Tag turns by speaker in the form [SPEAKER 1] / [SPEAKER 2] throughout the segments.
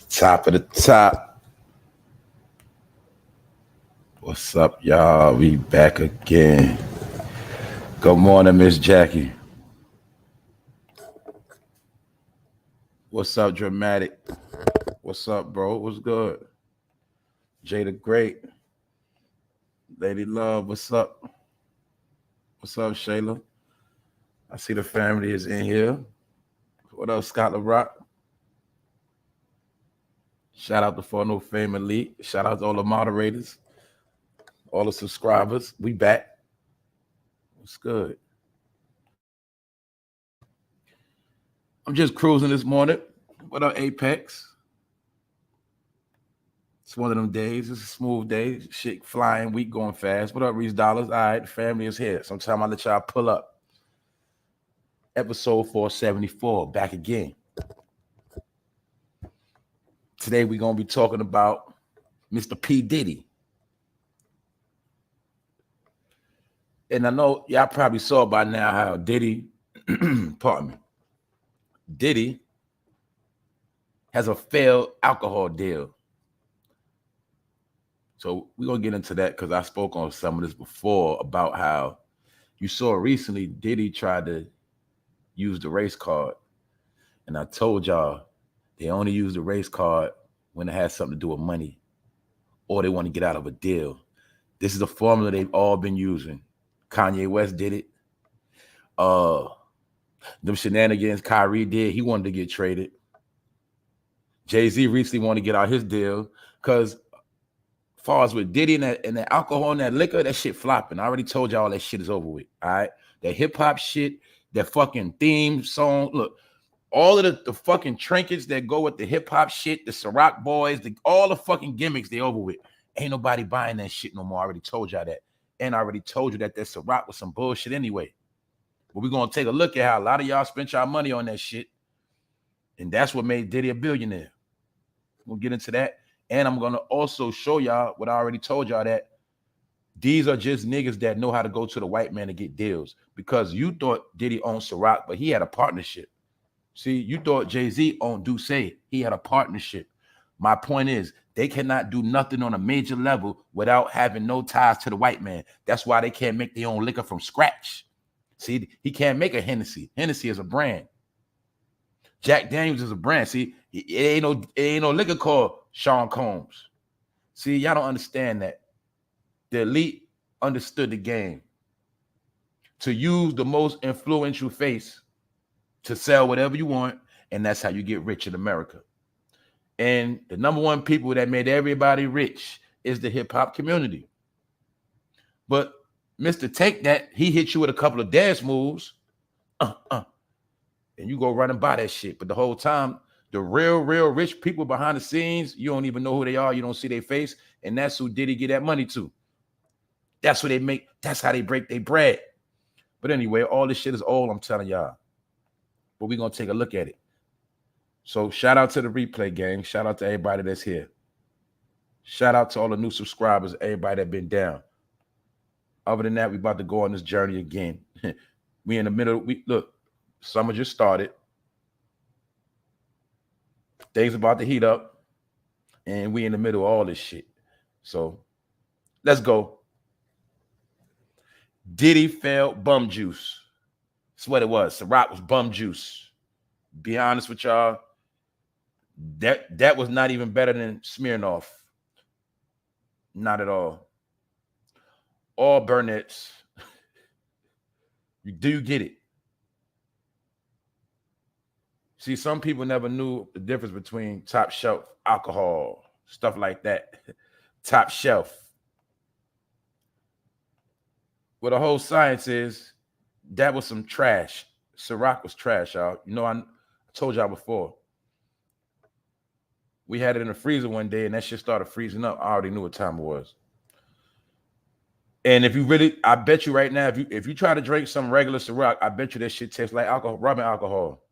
[SPEAKER 1] Top of the top. What's up, y'all? We back again. Good morning, Miss Jackie. What's up, Dramatic? What's up, bro? What's good? Jada Great. Lady Love, what's up? What's up, Shayla? I see the family is in here. What up, Scott LaRock? Shout out to For No Fame Elite. Shout out to all the moderators, all the subscribers. We back. What's good? I'm just cruising this morning. What up, Apex? It's one of them days. It's a smooth day. Shit flying, week going fast. What up, Reese Dollars? All right, the family is here. Sometime I'll let y'all pull up. Episode 474, back again. Today we're going to be talking about Mr. P. Diddy. And I know y'all probably saw by now how Diddy, pardon me, Diddy has a failed alcohol deal. So we're going to get into that because I spoke on some of this before about how you saw recently Diddy tried to use the race card. And I told y'all they only use the race card when it has something to do with money or they want to get out of a deal. This is a formula they've all been using. Kanye West did it. Them shenanigans Kyrie did. He wanted to get traded. Jay-Z recently wanted to get out his deal because far as with Diddy and that alcohol and that liquor, that shit flopping. I already told y'all that shit is over with. All right. That hip-hop shit, that fucking theme song. Look, all of the fucking trinkets that go with the hip-hop shit, the CIROC boys, all the fucking gimmicks, they over with. Ain't nobody buying that shit no more. I already told y'all that. And I already told you that CIROC was some bullshit anyway. But we're going to take a look at how a lot of y'all spent y'all money on that shit. And that's what made Diddy a billionaire. We'll get into that. And I'm going to also show y'all what I already told y'all, that these are just niggas that know how to go to the white man to get deals. Because you thought Diddy owned CIROC, but he had a partnership. See, you thought Jay-Z owned Duce. He had a partnership. My point is, they cannot do nothing on a major level without having no ties to the white man. That's why they can't make their own liquor from scratch. See, he can't make a Hennessy. Hennessy is a brand. Jack Daniels is a brand. See, it ain't no liquor called Sean Combs. See, y'all don't understand that. The elite understood the game. To use the most influential face to sell whatever you want, and that's how you get rich in America. And the number one people that made everybody rich is the hip-hop community. But Mr. Take That, he hit you with a couple of dance moves, and you go run and buy that shit. But the whole time, the real rich people behind the scenes, you don't even know who they are. You don't see their face, and that's who Diddy get that money to. That's what they make. That's how they break their bread. But anyway, all this shit is old, I'm telling y'all. But we're going to take a look at it. So shout out to the replay gang. Shout out to everybody that's here. Shout out to all the new subscribers, everybody that been down. Other than that, we about to go on this journey again. We in the middle. Look, summer just started. Things about to heat up. And we in the middle of all this shit. So let's go. Diddy failed bum juice. That's what it was. CIROC was bum juice. Be honest with y'all. That was not even better than Smirnoff. Not at all. All Burnett's. Do you get it? See, some people never knew the difference between top shelf alcohol, stuff like that. Top shelf. Well, the whole science is that was some trash. CIROC was trash, y'all. You know, I told y'all before. We had it in the freezer one day, and that shit started freezing up. I already knew what time it was. And if you really, I bet you right now, if you try to drink some regular CIROC, I bet you that shit tastes like alcohol, rubbing alcohol.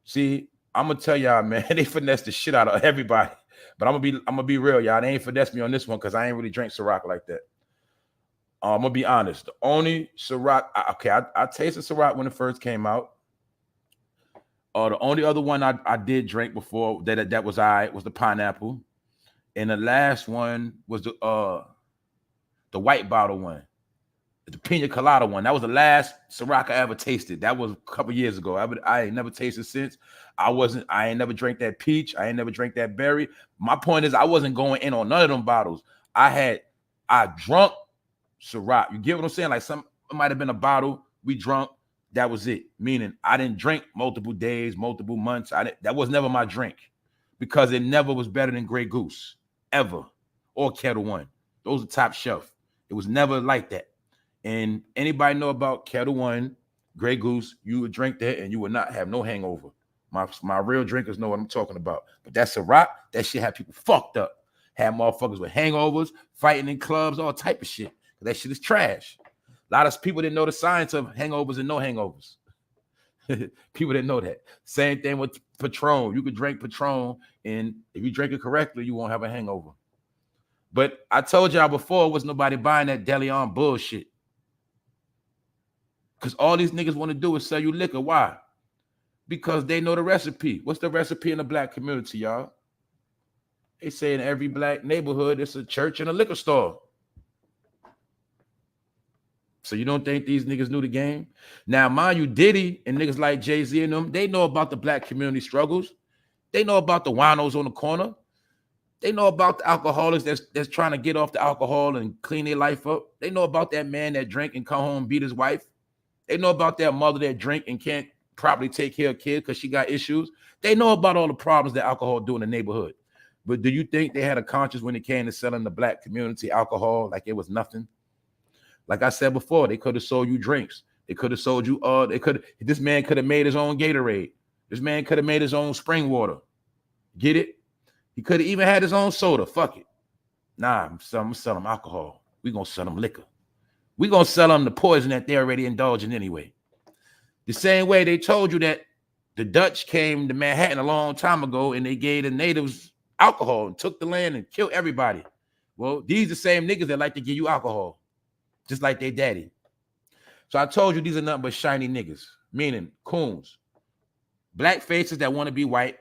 [SPEAKER 1] See, I'm gonna tell y'all, man, they finessed the shit out of everybody. But I'm gonna be real, y'all. They ain't finessed me on this one because I ain't really drink CIROC like that. I'm gonna be honest. The only CIROC, I tasted CIROC when it first came out. The only other one I did drink before that was was the pineapple, and the last one was the white bottle one, the pina colada one. That was the last Ciroc I ever tasted. That was a couple years ago. I ain't never tasted since. I ain't never drank that peach. I ain't never drank that berry. My point is, I wasn't going in on none of them bottles. I drunk Ciroc. You get what I'm saying? Like it might have been a bottle we drunk. That was it. Meaning I didn't drink multiple days, multiple months. That was never my drink because it never was better than Grey Goose ever or Kettle One. Those are top shelf. It was never like that. And anybody know about Kettle One, Grey Goose, you would drink that and you would not have no hangover. My real drinkers know what I'm talking about. But that Ciroc, that shit had people fucked up. Had motherfuckers with hangovers, fighting in clubs, all type of shit. That shit is trash. A lot of people didn't know the science of hangovers and no hangovers. People didn't know that. Same thing with Patron. You could drink Patron, and if you drink it correctly, you won't have a hangover. But I told y'all before, was nobody buying that Deall bullshit. Because all these niggas want to do is sell you liquor. Why? Because they know the recipe. What's the recipe in the black community, y'all? They say in every black neighborhood, it's a church and a liquor store. So you don't think these niggas knew the game? Now, mind you, Diddy and niggas like Jay-Z and them, they know about the black community struggles. They know about the winos on the corner. They know about the alcoholics that's trying to get off the alcohol and clean their life up. They know about that man that drink and come home and beat his wife. They know about that mother that drink and can't properly take care of kids because she got issues. They know about all the problems that alcohol do in the neighborhood. But do you think they had a conscience when it came to selling the black community alcohol like it was nothing? Like I said before, they could have sold you drinks. They could have sold you, this man could have made his own Gatorade. This man could have made his own spring water. Get it? He could have even had his own soda. Fuck it. Nah, I'm selling them alcohol. We're going to sell them liquor. We're going to sell them the poison that they're already indulging anyway. The same way they told you that the Dutch came to Manhattan a long time ago and they gave the natives alcohol and took the land and killed everybody. Well, these are the same niggas that like to give you alcohol, just like their daddy. So I told you these are nothing but shiny niggas, meaning coons. Black faces that want to be white.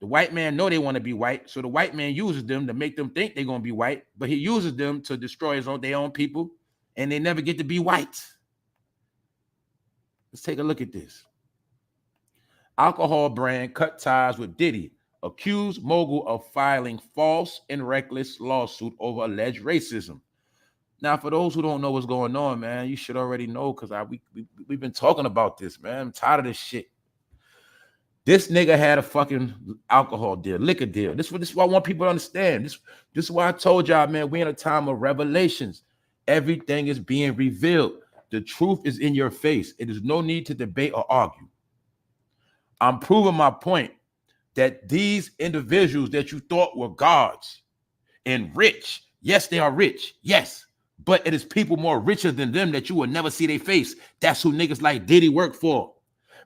[SPEAKER 1] The white man know they want to be white, so the white man uses them to make them think they're going to be white, but he uses them to destroy their own people, and they never get to be white. Let's take a look at this. Alcohol brand cut ties with Diddy, accused mogul of filing false and reckless lawsuit over alleged racism. Now, for those who don't know what's going on, man, you should already know because we've been talking about this, man. I'm tired of this shit. This nigga had a fucking alcohol deal, liquor deal. This is what I want people to understand. This is why I told y'all, man, we're in a time of revelations. Everything is being revealed. The truth is in your face. It is no need to debate or argue. I'm proving my point that these individuals that you thought were gods and rich, yes, they are rich, yes, but it is people more richer than them that you will never see their face. That's who niggas like Diddy work for.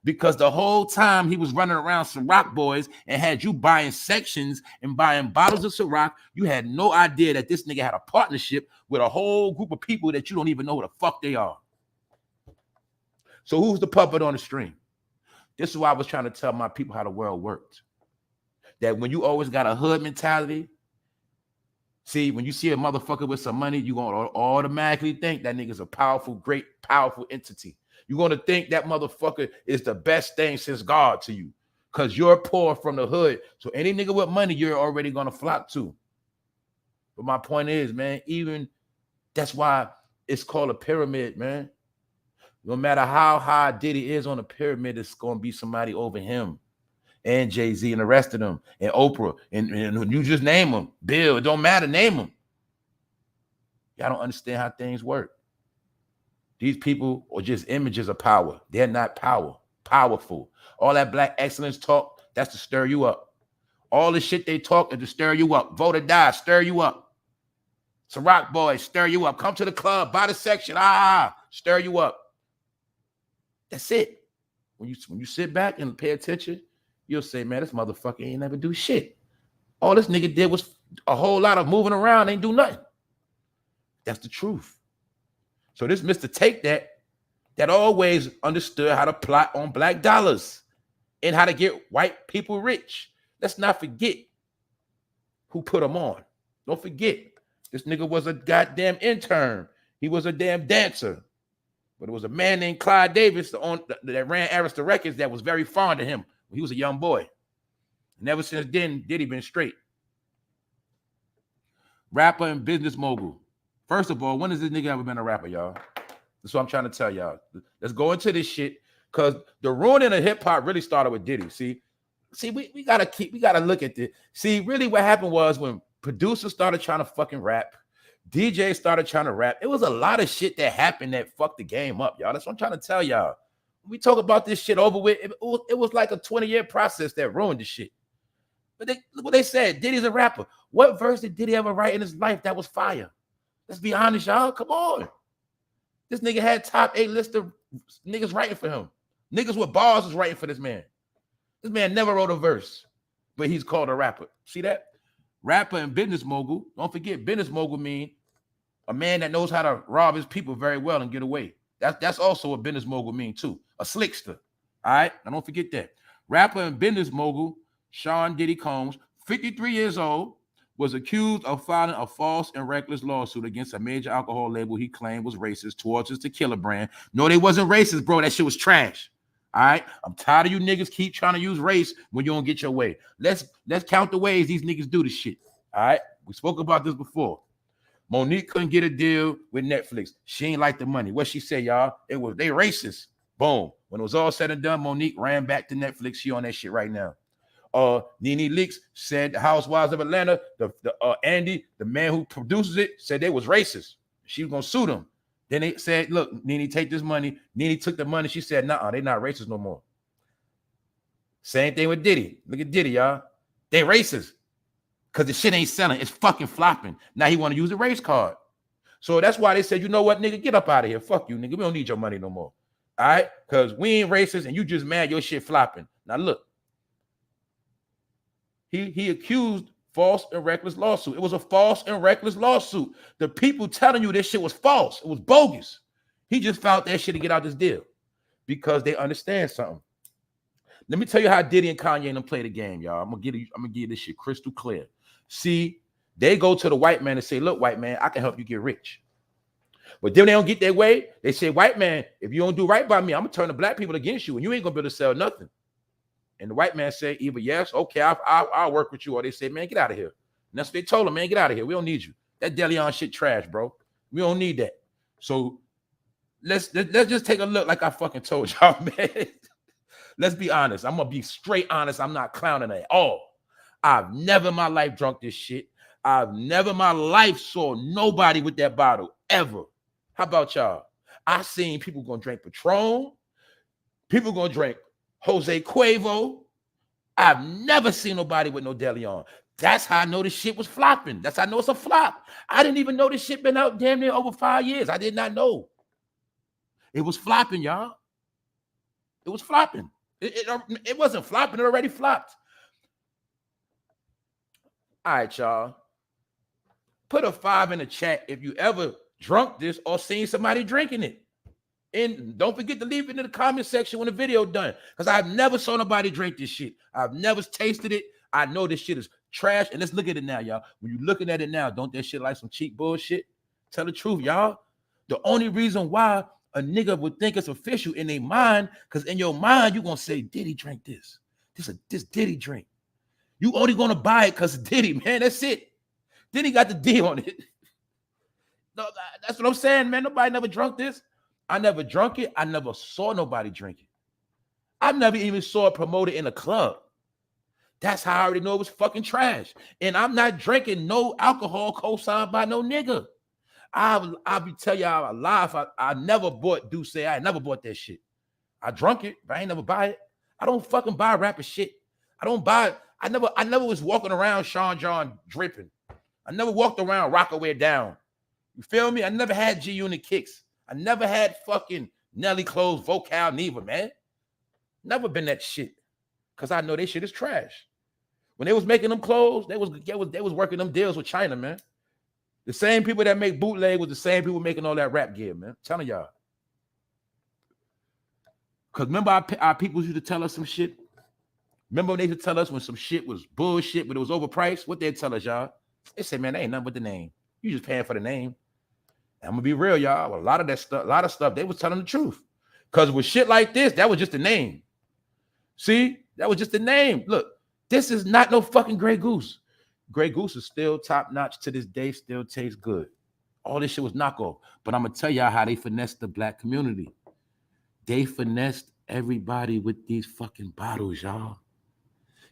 [SPEAKER 1] Because the whole time he was running around Ciroc boys and had you buying sections and buying bottles of Ciroc, you had no idea that this nigga had a partnership with a whole group of people that you don't even know who the fuck they are. So who's the puppet on the string? This is why I was trying to tell my people how the world worked. That when you always got a hood mentality, see, when you see a motherfucker with some money, you're going to automatically think that nigga's a powerful, great, powerful entity. You're going to think that motherfucker is the best thing since God to you because you're poor from the hood. So any nigga with money, you're already going to flock to. But my point is, man, even that's why it's called a pyramid, man. No matter how high Diddy is on the pyramid, it's going to be somebody over him and Jay-Z and the rest of them and Oprah and you just name them. Bill, it don't matter, name them. Y'all don't understand how things work. These people are just images of power. They're not powerful. All that black excellence talk, that's to stir you up. All the shit they talk is to stir you up. Vote or die, stir you up. Ciroc boys, stir you up. Come to the club, buy the section, stir you up. That's it. When you sit back and pay attention, you'll say, man, this motherfucker ain't never do shit. All this nigga did was a whole lot of moving around, ain't do nothing. That's the truth. So this Mr. Take that always understood how to plot on black dollars. and how to get white people rich. Let's not forget who put him on. Don't forget, this nigga was a goddamn intern. He was a damn dancer. But it was a man named Clyde Davis that ran Arista Records that was very fond of him when he was a young boy. And ever since then, Diddy been straight. Rapper and business mogul. First of all, when has this nigga ever been a rapper, y'all? That's what I'm trying to tell y'all. Let's go into this shit, because the ruining of hip-hop really started with Diddy. See, we gotta look at this. See, really what happened was when producers started trying to fucking rap, DJs started trying to rap. It was a lot of shit that happened that fucked the game up, y'all. That's what I'm trying to tell y'all. When we talk about this shit over with, it was like a 20-year process that ruined the shit. But look what they said. Diddy's a rapper. What verse did Diddy ever write in his life that was fire? Let's be honest, y'all. Come on. This nigga had top 8 list of niggas writing for him. Niggas with bars was writing for this man. This man never wrote a verse, but he's called a rapper. See that? Rapper and business mogul. Don't forget, business mogul mean a man that knows how to rob his people very well and get away. That's also what business mogul mean too. A slickster. All right? Now don't forget that. Rapper and business mogul Sean Diddy Combs, 53 years old, was accused of filing a false and reckless lawsuit against a major alcohol label he claimed was racist towards his tequila brand. No, they wasn't racist, bro. That shit was trash. All right? I'm tired of you niggas keep trying to use race when you don't get your way. Let's count the ways these niggas do this shit. All right? We spoke about this before. Monique couldn't get a deal with Netflix. She ain't like the money. What she said, y'all? They racist. Boom. When it was all said and done, Monique ran back to Netflix. She on that shit right now. Nene Leakes said the Housewives of Atlanta, Andy, the man who produces it, said they was racist. She was gonna sue them. Then they said, look, Nene, take this money. Nene took the money. She said, nah, they not racist no more. Same thing with Diddy. Look at Diddy, y'all. They racist. Because the shit ain't selling. It's fucking flopping. Now he want to use the race card. So that's why they said, you know what, nigga, get up out of here. Fuck you, nigga. We don't need your money no more. All right? Because we ain't racist and you just mad your shit flopping. Now look. He accused false and reckless lawsuit. It was a false and reckless lawsuit. The people telling you this shit was false. It was bogus. He just found that shit to get out this deal because they understand something. Let me tell you how Diddy and Kanye and them play the game, y'all. I'm gonna give you this shit crystal clear. See, they go to the white man and say, look, white man, I can help you get rich. But then they don't get their way. They say, white man, if you don't do right by me, I'm gonna turn the black people against you and you ain't gonna be able to sell nothing. And the white man say either yes, okay, I'll work with you, or they say, man, get out of here. And that's what they told him, man, get out of here. We don't need you. That Deall shit trash, bro. We don't need that. So let's just take a look like I fucking told y'all, man. Let's be honest. I'm gonna be straight honest. I'm not clowning at all. I've never in my life drunk this shit. I've never in my life saw nobody with that bottle, ever. How about y'all? I seen people gonna drink Patron. People gonna drink Jose Cuervo. I've never seen nobody with no Deall. That's how I know this shit was flopping. That's how I know it's a flop. I didn't even know this shit been out damn near over 5 years. I did not know. It was flopping, y'all. It was flopping. It wasn't flopping. It already flopped. All right, y'all. Put a 5 in the chat if you ever drunk this or seen somebody drinking it. And don't forget to leave it in the comment section when the video done. Because I've never saw nobody drink this shit. I've never tasted it. I know this shit is trash. And let's look at it now, y'all. When you're looking at it now, don't that shit like some cheap bullshit? Tell the truth, y'all. The only reason why a nigga would think it's official in their mind, because in your mind, you're going to say, Diddy drink this. This Diddy drink. You only going to buy it because Diddy, man. That's it. Diddy got the deal on it. No, that's what I'm saying, man. Nobody never drunk this. I never drunk it. I never saw nobody drink it. I never even saw it promoted in a club. That's how I already know it was fucking trash. And I'm not drinking no alcohol co-signed by no nigga. I'll be tell y'all a lie. I never bought Douce. I never bought that shit. I drunk it, but I ain't never buy it. I don't fucking buy rapper shit. I don't buy it. I never was walking around Sean John dripping. I never walked around Rockaway down. You feel me? I never had G-Unit kicks. I never had fucking Nelly clothes, Vocal neither, man. Never been that shit. Because I know they shit is trash. When they was making them clothes, they was working them deals with China, man. The same people that make bootleg was the same people making all that rap gear, man. I'm telling y'all. Because remember our people used to tell us some shit? Remember when they would tell us when some shit was bullshit, but it was overpriced? What they'd tell us, y'all? They say, man, that ain't nothing but the name. You just paying for the name. And I'm gonna be real, y'all. A lot of that stuff, they was telling the truth. Because with shit like this, that was just the name. See, that was just the name. Look, this is not no fucking Grey Goose. Grey Goose is still top notch to this day, still tastes good. All this shit was knockoff. But I'm gonna tell y'all how they finessed the black community. They finessed everybody with these fucking bottles, y'all.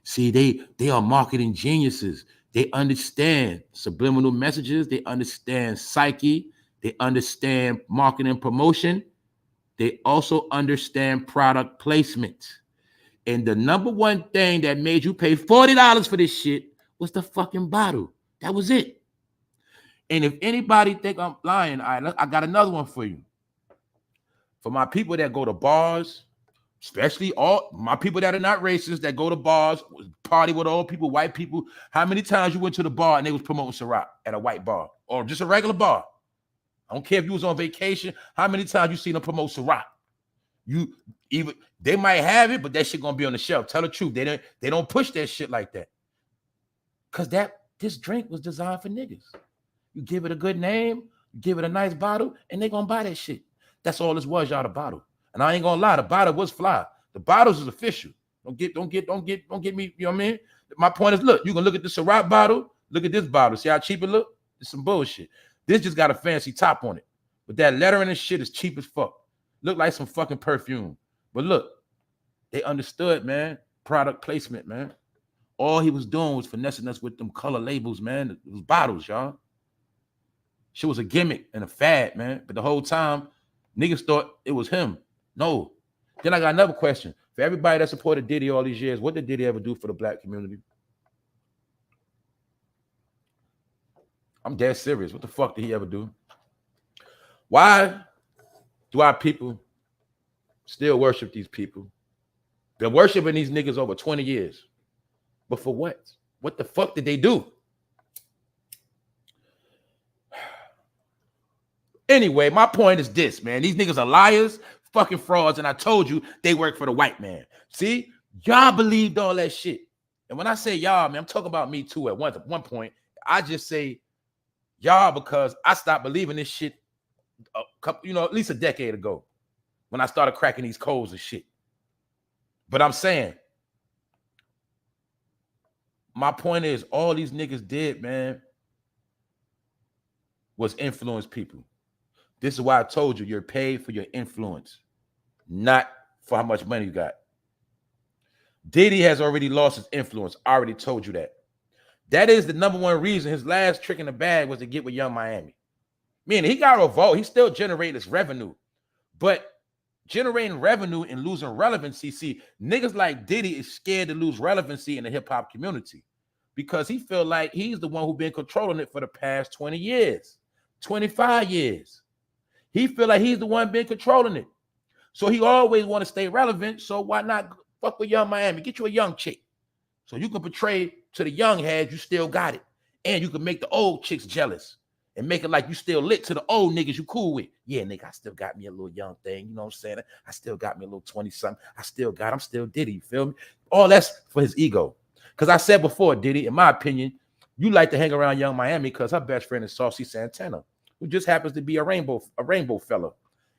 [SPEAKER 1] See, they are marketing geniuses. They understand subliminal messages. They understand psyche. They understand marketing promotion. They also understand product placement. And the number one thing that made you pay $40 for this shit was the fucking bottle. That was it. And if anybody think I'm lying, I got another one for you. For my people that go to bars, especially all my people that are not racist, that go to bars, party with old people, white people. How many times you went to the bar and they was promoting CIROC at a white bar or just a regular bar? I don't care if you was on vacation. How many times you seen them promote CIROC? They might have it, but that shit gonna be on the shelf. Tell the truth. They don't push that shit like that. Cause this drink was designed for niggas. You give it a good name, you give it a nice bottle, and they gonna buy that shit. That's all this was, y'all, the bottle. And I ain't gonna lie, the bottle was fly. The bottles is official. Don't get me, you know what I mean? My point is, look, you can look at the CIROC bottle, look at this bottle. See how cheap it look? It's some bullshit. This just got a fancy top on it. But that lettering and shit is cheap as fuck. Look like some fucking perfume. But look, they understood, man. Product placement, man. All he was doing was finessing us with them color labels, man. It was bottles, y'all. Shit was a gimmick and a fad, man. But the whole time, niggas thought it was him. No. Then I got another question. For everybody that supported Diddy all these years, what did Diddy ever do for the black community? I'm dead serious. What the fuck did he ever do? Why do our people still worship these people? Been worshiping these niggas over 20 years. But for what? What the fuck did they do? Anyway, my point is this, man. These niggas are liars, fucking frauds, and I told you they work for the white man. See? Y'all believed all that shit. And when I say y'all, man, I'm talking about me too at one point. I just say y'all because I stopped believing this shit at least a decade ago when I started cracking these codes and shit. But I'm saying, my point is all these niggas did, man, was influence people. This is why I told you you're paid for your influence, not for how much money you got. Diddy has already lost his influence. I already told you that. That is the number one reason his last trick in the bag was to get with Young Miami. Meaning he got a vote. He still generated his revenue. But generating revenue and losing relevancy, see, niggas like Diddy is scared to lose relevancy in the hip-hop community because he feel like he's the one who's been controlling it for the past 20 years, 25 years. He feel like he's the one been controlling it. So he always want to stay relevant. So why not fuck with Young Miami? Get you a young chick. So you can portray to the young heads you still got it. And you can make the old chicks jealous and make it like you still lit to the old niggas you cool with. Yeah, nigga, I still got me a little young thing. You know what I'm saying? I still got me a little 20-something. I'm still Diddy. You feel me? All that's for his ego. Because I said before, Diddy, in my opinion, you like to hang around Young Miami because her best friend is Saucy Santana, who just happens to be a rainbow fella.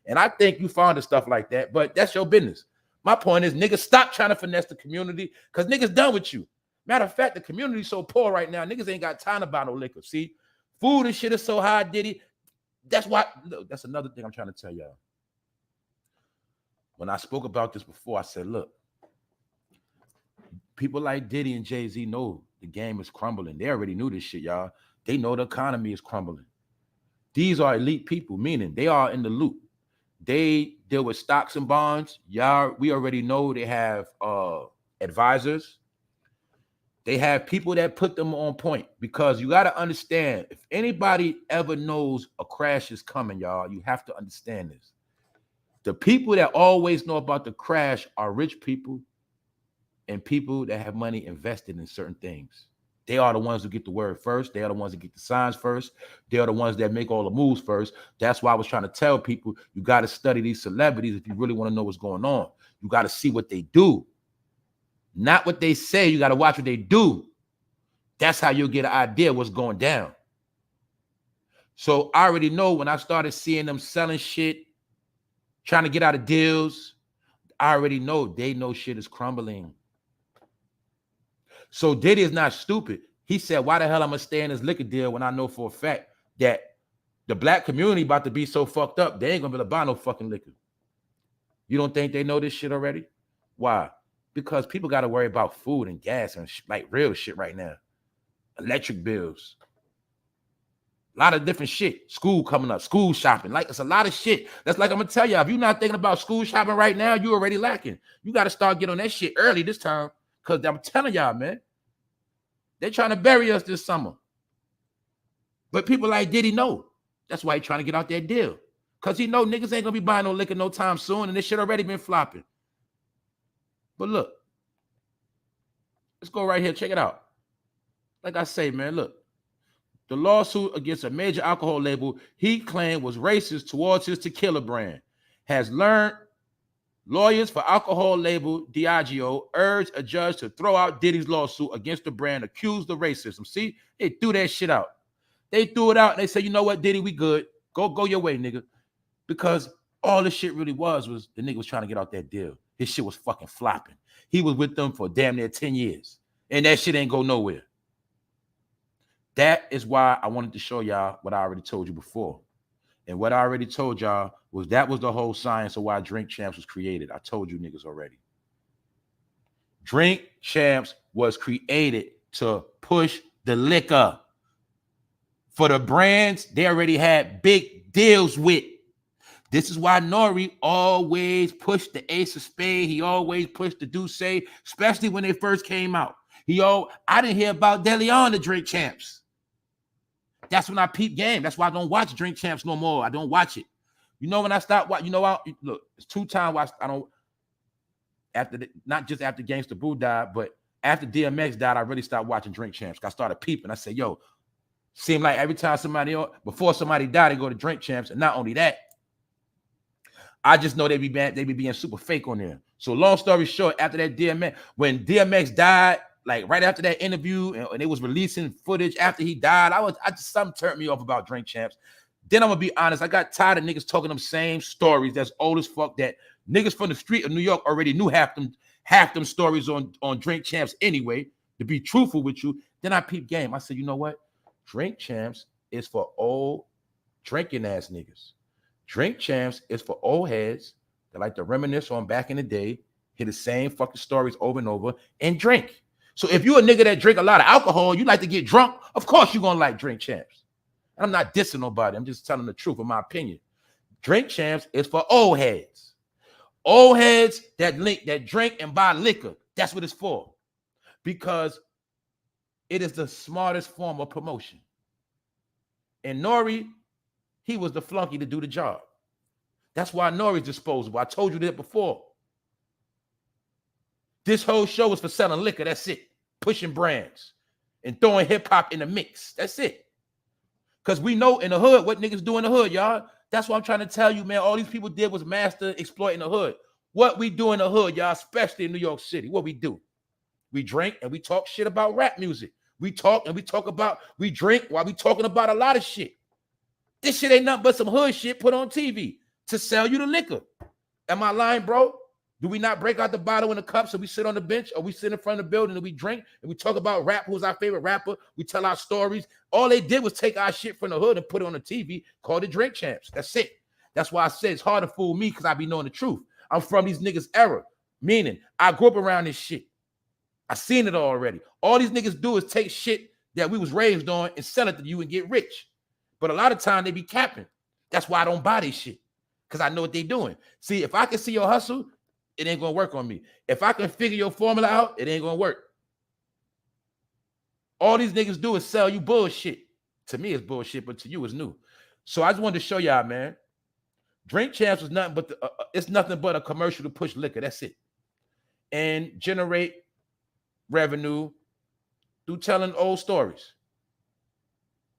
[SPEAKER 1] And I think you fond of stuff like that, but that's your business. My point is, niggas, stop trying to finesse the community because niggas done with you. Matter of fact, the community's so poor right now, niggas ain't got time to buy no liquor. See, food and shit is so high, Diddy. That's why, look, that's another thing I'm trying to tell y'all. When I spoke about this before, I said, look, people like Diddy and Jay-Z know the game is crumbling. They already knew this shit, y'all. They know the economy is crumbling. These are elite people, meaning they are in the loop. They deal with stocks and bonds. Y'all, we already know they have advisors. They have people that put them on point because you got to understand, if anybody ever knows a crash is coming, y'all, you have to understand this. The people that always know about the crash are rich people and people that have money invested in certain things. They are the ones who get the word first. They are the ones that get the signs first. They are the ones that make all the moves first. That's why I was trying to tell people, you got to study these celebrities if you really want to know what's going on. You got to see what they do. Not what they say. You got to watch what they do. That's how you'll get an idea what's going down. So I already know when I started seeing them selling shit, trying to get out of deals, I already know they know shit is crumbling. So Diddy is not stupid. He said, why the hell I'm going to stay in this liquor deal when I know for a fact that the black community about to be so fucked up, they ain't going to be able to buy no fucking liquor. You don't think they know this shit already? Why? Because people got to worry about food and gas and like real shit right now. Electric bills. A lot of different shit. School coming up, school shopping. Like, it's a lot of shit. That's like I'm going to tell y'all, if you're not thinking about school shopping right now, you're already lacking. You got to start getting on that shit early this time. Because I'm telling y'all, man, they're trying to bury us this summer. But people like Diddy know. That's why he's trying to get out that deal. Because he know niggas ain't going to be buying no liquor no time soon, and this shit already been flopping. But look, let's go right here. Check it out. Like I say, man, look. The lawsuit against a major alcohol label he claimed was racist towards his tequila brand has learned lawyers for alcohol label Diageo urged a judge to throw out Diddy's lawsuit against the brand accused of racism. See, they threw that shit out. They threw it out and they said, you know what, Diddy, we good. Go your way, nigga. Because all this shit really was the nigga was trying to get out that deal. His shit was fucking flopping. He was with them for damn near 10 years. And that shit ain't go nowhere. That is why I wanted to show y'all what I already told you before. And what I already told y'all was that was the whole science of why Drink Champs was created. I told you niggas already. Drink Champs was created to push the liquor for the brands they already had big deals with. This is why Nori always pushed the Ace of Spades. He always pushed the Douce, especially when they first came out. I didn't hear about Deall the Drink Champs. That's when I peep game. That's why I don't watch Drink Champs no more. I don't watch it. You know when I stop watching, look, it's 2 times I don't, not just after Gangsta Boo died, but after DMX died, I really stopped watching Drink Champs. I started peeping. I said, yo, seemed like every time before somebody died, they go to Drink Champs. And not only that, I just know they be being super fake on there. So long story short, after that DMX, when DMX died, like right after that interview, and they was releasing footage after he died, something turned me off about Drink Champs. Then I'm gonna be honest, I got tired of niggas talking them same stories that's old as fuck that niggas from the street of New York already knew half them stories on Drink Champs anyway, to be truthful with you. Then I peep game. I said, you know what? Drink Champs is for old drinking ass niggas. Drink Champs is for old heads that like to reminisce on back in the day, hear the same fucking stories over and over, and drink. So if you're a nigga that drink a lot of alcohol, you like to get drunk, of course you're going to like Drink Champs. And I'm not dissing nobody. I'm just telling the truth in my opinion. Drink Champs is for old heads. Old heads that drink and buy liquor. That's what it's for. Because it is the smartest form of promotion. And Nori, he was the flunky to do the job. That's why Nori's disposable. I told you that before. This whole show is for selling liquor. That's it. Pushing brands and throwing hip hop in the mix. That's it. Because we know in the hood what niggas do in the hood, y'all. That's what I'm trying to tell you, man. All these people did was master exploiting the hood. What we do in the hood, y'all, especially in New York City, what we do? We drink and we talk shit about rap music. We talk and we drink while we talking about a lot of shit. This shit ain't nothing but some hood shit put on TV to sell you the liquor. Am I lying, bro? Do we not break out the bottle in the cups and we sit on the bench, or we sit in front of the building and we drink and we talk about rap? Who's our favorite rapper? We tell our stories. All they did was take our shit from the hood and put it on the TV, called it Drink Champs. That's it. That's why I say it's hard to fool me, because I be knowing the truth. I'm from these niggas' era, meaning I grew up around this shit. I seen it already. All these niggas do is take shit that we was raised on and sell it to you and get rich. But a lot of time they be capping. That's why I don't buy this shit, because I know what they doing. See, if I can see your hustle, it ain't gonna work on me. If I can figure your formula out, it ain't gonna work. All these niggas do is sell you bullshit. To me, it's bullshit, but to you, it's new. So I just wanted to show y'all, man. Drink Champs was nothing but it's nothing but a commercial to push liquor. That's it, and generate revenue through telling old stories.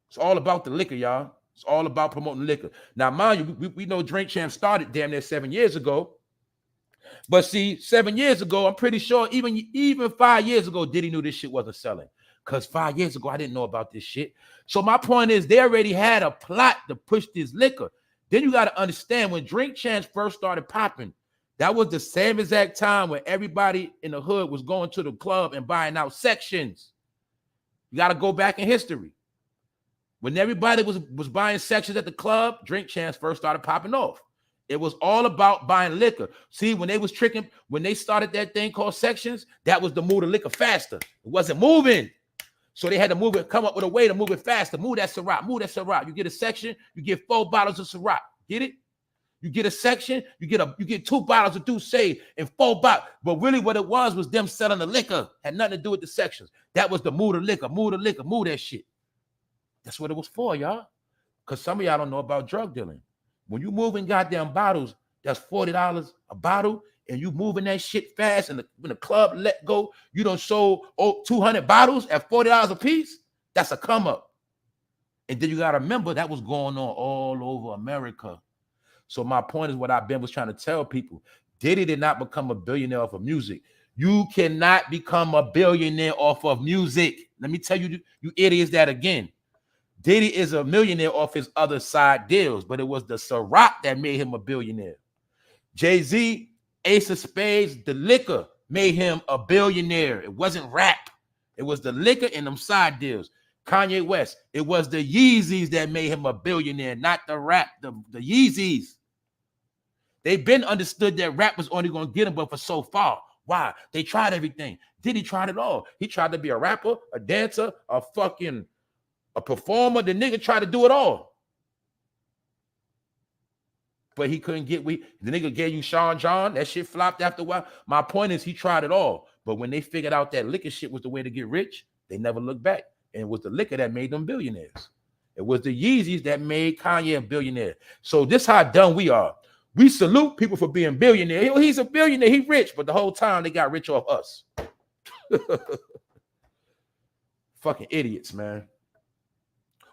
[SPEAKER 1] It's all about the liquor, y'all. It's all about promoting liquor. Now, mind you, we know Drink Champs started damn near 7 years ago. But see, 7 years ago, I'm pretty sure even 5 years ago, Diddy knew this shit wasn't selling. Because 5 years ago, I didn't know about this shit. So my point is, they already had a plot to push this liquor. Then you got to understand, when Drink Champs first started popping, that was the same exact time when everybody in the hood was going to the club and buying out sections. You got to go back in history. When everybody was buying sections at the club, Drink Champs first started popping off. It was all about buying liquor. See, when they was tricking, when they started that thing called sections, that was to move the liquor faster. It wasn't moving. So they had to move it, come up with a way to move it faster. Move that Ciroc, move that Ciroc. You get a section, you get 4 bottles of Ciroc. Get it? You get a section, you get 2 bottles of Douce and 4 bottles. But really what it was them selling the liquor. Had nothing to do with the sections. That was the move the liquor, move that shit. That's what it was for, y'all. Because some of y'all don't know about drug dealing. When you moving goddamn bottles, that's $40 a bottle, and you moving that shit fast, and when the club let go, you done sold 200 bottles at $40 a piece. That's a come up. And then you got to remember that was going on all over America. So my point is what I was trying to tell people. Diddy did not become a billionaire off of music. You cannot become a billionaire off of music. Let me tell you, you idiots, that again. Diddy is a millionaire off his other side deals, but it was the Ciroc that made him a billionaire. Jay-Z, Ace of Spades, the liquor made him a billionaire. It wasn't rap. It was the liquor and them side deals. Kanye West, it was the Yeezys that made him a billionaire, not the rap, the Yeezys. They've been understood that rap was only going to get him, but for so far. Why? They tried everything. Diddy tried it all. He tried to be a rapper, a dancer, a performer. The nigga tried to do it all. But he couldn't get the nigga gave you Sean John. That shit flopped after a while. My point is, he tried it all. But when they figured out that liquor shit was the way to get rich, they never looked back. And it was the liquor that made them billionaires. It was the Yeezys that made Kanye a billionaire. So this is how dumb we are. We salute people for being billionaire. He's a billionaire. He's rich. But the whole time they got rich off us. Fucking idiots, man.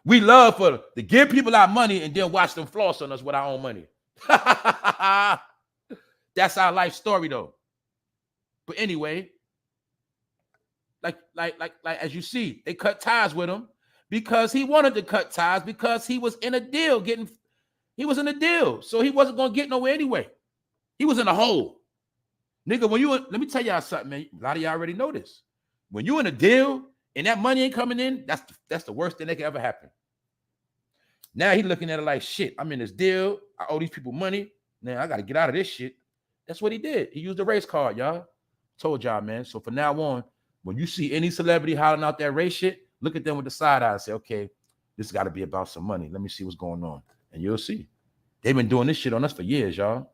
[SPEAKER 1] We love to give people our money and then watch them floss on us with our own money. That's our life story, though. But anyway, like as you see, they cut ties with him because he wanted to cut ties because he was in a deal. He was in a deal, so he wasn't gonna get nowhere anyway. He was in a hole, nigga. Let me tell y'all something, man. A lot of y'all already know this. When you in a deal and that money ain't coming in, that's the worst thing that can ever happen. Now he's looking at it like, shit, I'm in this deal. I owe these people money. Now I got to get out of this shit. That's what he did. He used the race card, y'all. Told y'all, man. So from now on, when you see any celebrity hollering out that race shit, look at them with the side eye and say, okay, this got to be about some money. Let me see what's going on. And you'll see. They've been doing this shit on us for years, y'all.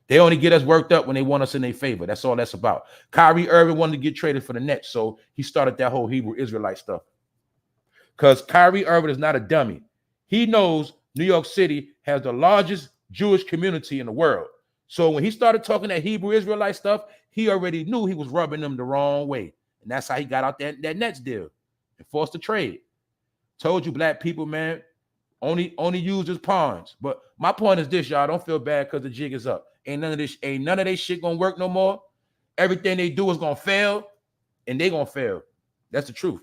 [SPEAKER 1] They only get us worked up when they want us in their favor. That's all that's about. Kyrie Irving wanted to get traded for the Nets, so he started that whole Hebrew Israelite stuff. Because Kyrie Irving is not a dummy. He knows New York City has the largest Jewish community in the world. So when he started talking that Hebrew Israelite stuff, he already knew he was rubbing them the wrong way. And that's how he got out that Nets deal and forced a trade. Told you, black people, man, only use as pawns. But my point is this, y'all. Don't feel bad because the jig is up. Ain't none of this shit gonna work no more. Everything they do is gonna fail, and they gonna fail. That's the truth.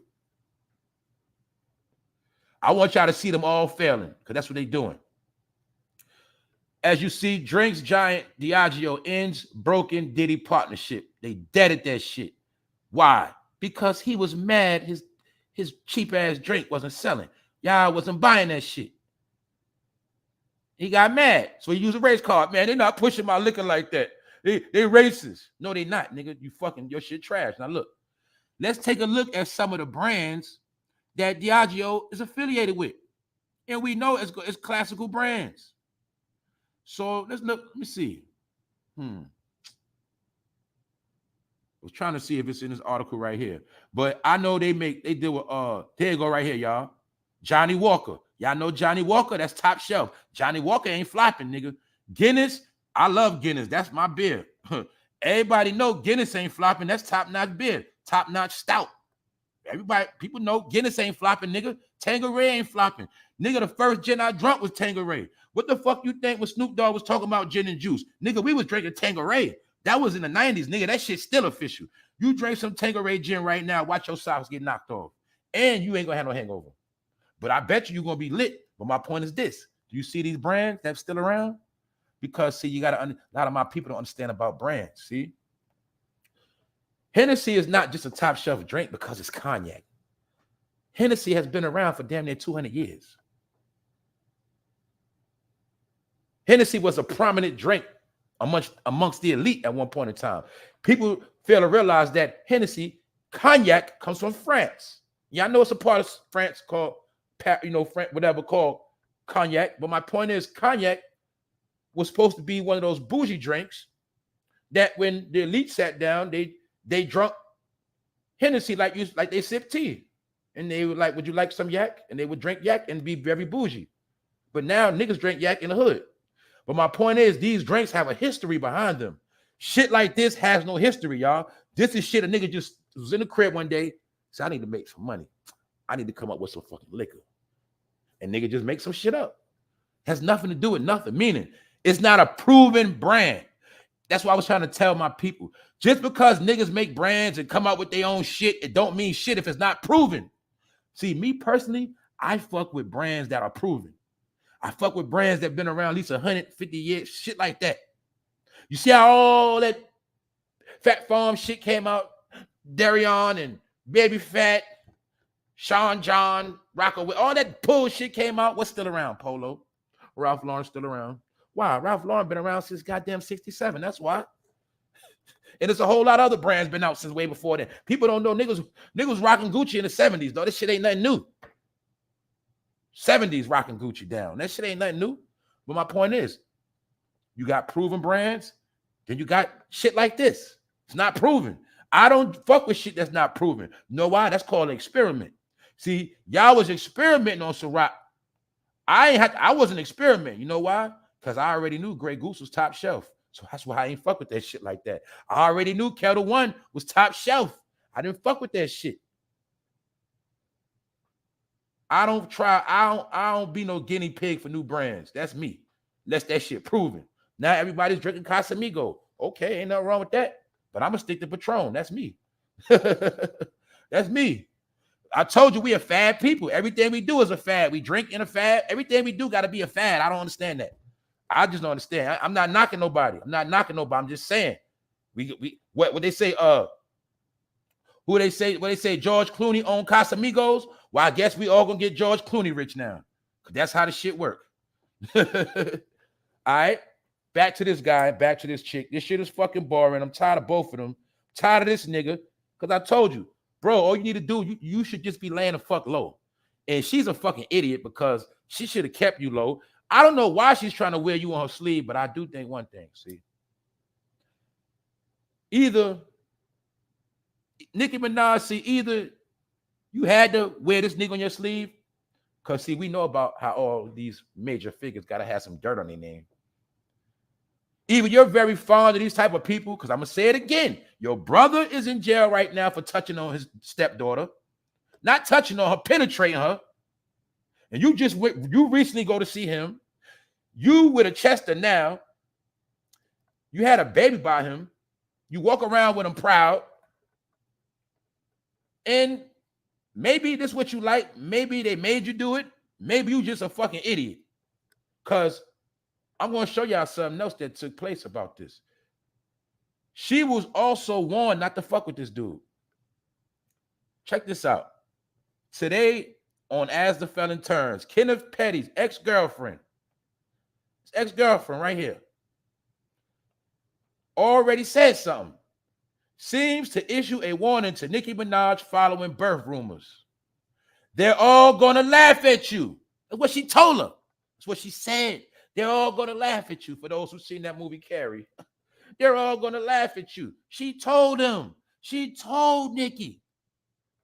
[SPEAKER 1] I want y'all to see them all failing, because that's what they doing. As you see, Drake's giant Diageo ends broken Diddy partnership. They deaded that shit. Why? Because he was mad his cheap ass drink wasn't selling. Y'all wasn't buying that shit. He got mad. So he used a race card. Man, they're not pushing my liquor like that. They racist. No, they not, nigga. Your shit trash. Now look, let's take a look at some of the brands that Diageo is affiliated with. And we know it's classical brands. So let's look. Let me see. I was trying to see if it's in this article right here. But I know they deal with there you go right here, y'all. Johnny Walker. Y'all know Johnny Walker, that's top shelf. Johnny Walker ain't flopping, nigga. Guinness, I love Guinness. That's my beer. Everybody know Guinness ain't flopping. That's top-notch beer. Top-notch stout. People know Guinness ain't flopping, nigga. Tanqueray ain't flopping. Nigga, the first gin I drunk was Tanqueray. What the fuck you think when Snoop Dogg was talking about gin and juice? Nigga, we was drinking Tanqueray. That was in the 90s, nigga. That shit's still official. You drink some Tanqueray gin right now, watch your socks get knocked off. And you ain't gonna have no hangover. But I bet you're gonna be lit. But my point is this. Do you see these brands that's still around? Because, see, you got to, a lot of my people don't understand about brands, see? Hennessy is not just a top shelf drink because it's cognac. Hennessy has been around for damn near 200 years. Hennessy was a prominent drink amongst the elite at one point in time. People fail to realize that Hennessy, cognac, comes from France. Yeah, I know it's a part of France called, whatever, called cognac. But my point is, cognac was supposed to be one of those bougie drinks that when the elite sat down, they drunk Hennessy like they sip tea. And they were like, would you like some yak? And they would drink yak and be very bougie. But now niggas drink yak in the hood. But my point is, these drinks have a history behind them. Shit like this has no history, y'all. This is shit a nigga just was in the crib one day. So I need to make some money. I need to come up with some fucking liquor. And nigga just make some shit up. Has nothing to do with nothing. Meaning, it's not a proven brand. That's why I was trying to tell my people. Just because niggas make brands and come out with their own shit, it don't mean shit if it's not proven. See, me personally, I fuck with brands that are proven. I fuck with brands that have been around at least 150 years, shit like that. You see how all that Fat Farm shit came out? Darion and Baby Fat, Sean John, Rockaway, all that bullshit came out. What's still around? Polo. Ralph Lauren still around. Wow, Ralph Lauren been around since goddamn 67. That's why. And there's a whole lot of other brands been out since way before that. People don't know niggas rocking Gucci in the 70s, though. This shit ain't nothing new. 70s rocking Gucci down. That shit ain't nothing new. But my point is, you got proven brands, then you got shit like this. It's not proven. I don't fuck with shit that's not proven. You know why? That's called an experiment. See, y'all was experimenting on CIROC. I wasn't experimenting. You know why? Because I already knew Grey Goose was top shelf. So that's why I ain't fuck with that shit like that. I already knew Kettle One was top shelf. I didn't fuck with that shit. I don't be no guinea pig for new brands. That's me. Unless that shit proven. Now everybody's drinking Casamigo. Okay, ain't nothing wrong with that. But I'm gonna stick to Patron. That's me. That's me. I told you we are fad people. Everything we do is a fad. We drink in a fad. Everything we do got to be a fad. I don't understand that. I just don't understand. I'm not knocking nobody. I'm just saying. What they say? What they say? George Clooney owned Casamigos. Well, I guess we all gonna get George Clooney rich now. Cause that's how the shit work. All right. Back to this guy. Back to this chick. This shit is fucking boring. I'm tired of both of them. Tired of this nigga. Cause I told you, bro. All you need to do, you should just be laying the fuck low. And she's a fucking idiot because she should have kept you low. I don't know why she's trying to wear you on her sleeve, but I do think one thing, see. Either Nicki Minaj, either you had to wear this nigga on your sleeve, because, see, we know about how all these major figures got to have some dirt on their name. Either you're very fond of these type of people, because I'm going to say it again. Your brother is in jail right now for touching on his stepdaughter. Not touching on her, penetrating her. And you recently go to see him. You with a Chester now. You had a baby by him. You walk around with him proud. And maybe this is what you like. Maybe they made you do it. Maybe you just a fucking idiot. Because I'm going to show y'all something else that took place about this. She was also warned not to fuck with this dude. Check this out. Today on As the Felon Turns, Kenneth Petty's ex-girlfriend, his ex-girlfriend right here, already said something. Seems to issue a warning to Nicki Minaj following birth rumors. They're all going to laugh at you. That's what she told her. That's what she said. They're all going to laugh at you. For those who've seen that movie, Carrie, they're all going to laugh at you. She told him. She told Nicki.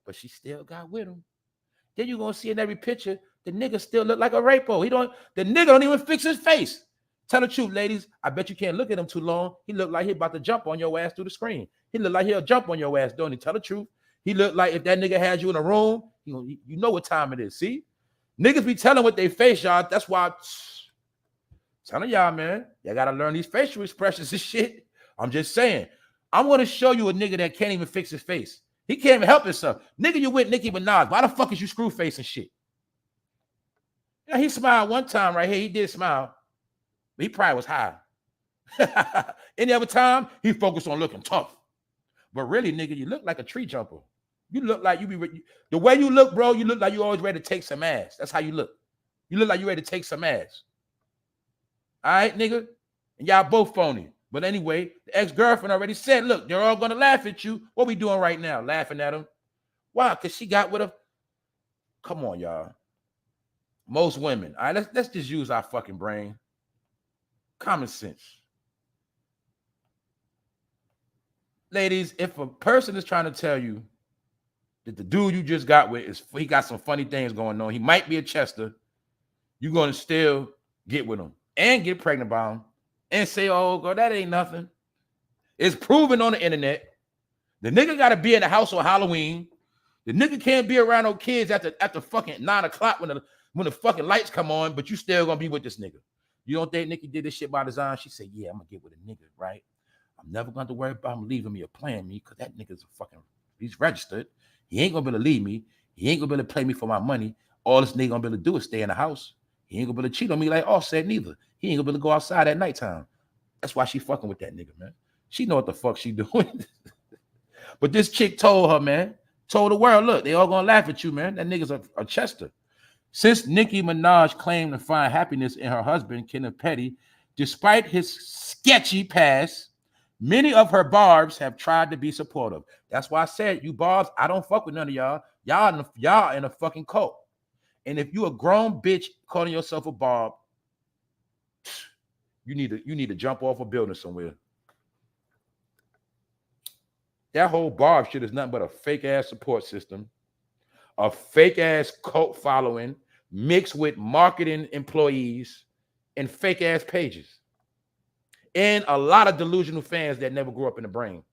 [SPEAKER 1] But she still got with him. Then you're going to see in every picture, the nigga still look like a rapo. The nigga don't even fix his face. Tell the truth, ladies. I bet you can't look at him too long. He look like he about to jump on your ass through the screen. He look like he'll jump on your ass, don't he? Tell the truth. He look like if that nigga had you in a room, you know what time it is. See? Niggas be telling what they face, y'all. That's why I'm telling y'all, man. Y'all got to learn these facial expressions and shit. I'm just saying. I'm going to show you a nigga that can't even fix his face. He can't even help himself. Nigga, you with Nicki Minaj. Why the fuck is you screw face and shit? Yeah, he smiled one time right here. He did smile. But he probably was high. Any other time, he focused on looking tough. But really, nigga, you look like a tree jumper. You look like the way you look, bro, you look like you always ready to take some ass. That's how you look. You look like you ready to take some ass. All right, nigga? And y'all both phony. But anyway, the ex-girlfriend already said, look, they're all going to laugh at you. What we doing right now? Laughing at him. Why? Because she got with a... Come on, y'all. Most women. All right, let's just use our fucking brain. Common sense. Ladies, if a person is trying to tell you that the dude you just got with, he got some funny things going on, he might be a Chester, you're going to still get with him and get pregnant by him and say, oh, girl, that ain't nothing. It's proven on the internet. The nigga got to be in the house on Halloween. The nigga can't be around no kids at the fucking 9 o'clock when the fucking lights come on, but you still going to be with this nigga. You don't think Nicki did this shit by design? She said, yeah, I'm going to get with a nigga, right? I'm never going to worry about him leaving me or playing me because that nigga's he's registered. He ain't going to be able to leave me. He ain't going to be able to play me for my money. All this nigga going to be able to do is stay in the house. He ain't going to be able to cheat on me like Offset neither. He ain't going to be able to go outside at nighttime. That's why she fucking with that nigga, man. She know what the fuck she doing. But this chick told the world, look, they all going to laugh at you, man. That nigga's a Chester. Since Nicki Minaj claimed to find happiness in her husband, Kenneth Petty, despite his sketchy past, many of her barbs have tried to be supportive. That's why I said, you barbs, I don't fuck with none of y'all. Y'all in a fucking cult. And if you a grown bitch calling yourself a barb, you need to jump off a building somewhere. That whole barb shit is nothing but a fake ass support system, a fake ass cult following mixed with marketing employees and fake ass pages. And a lot of delusional fans that never grew up in the brain.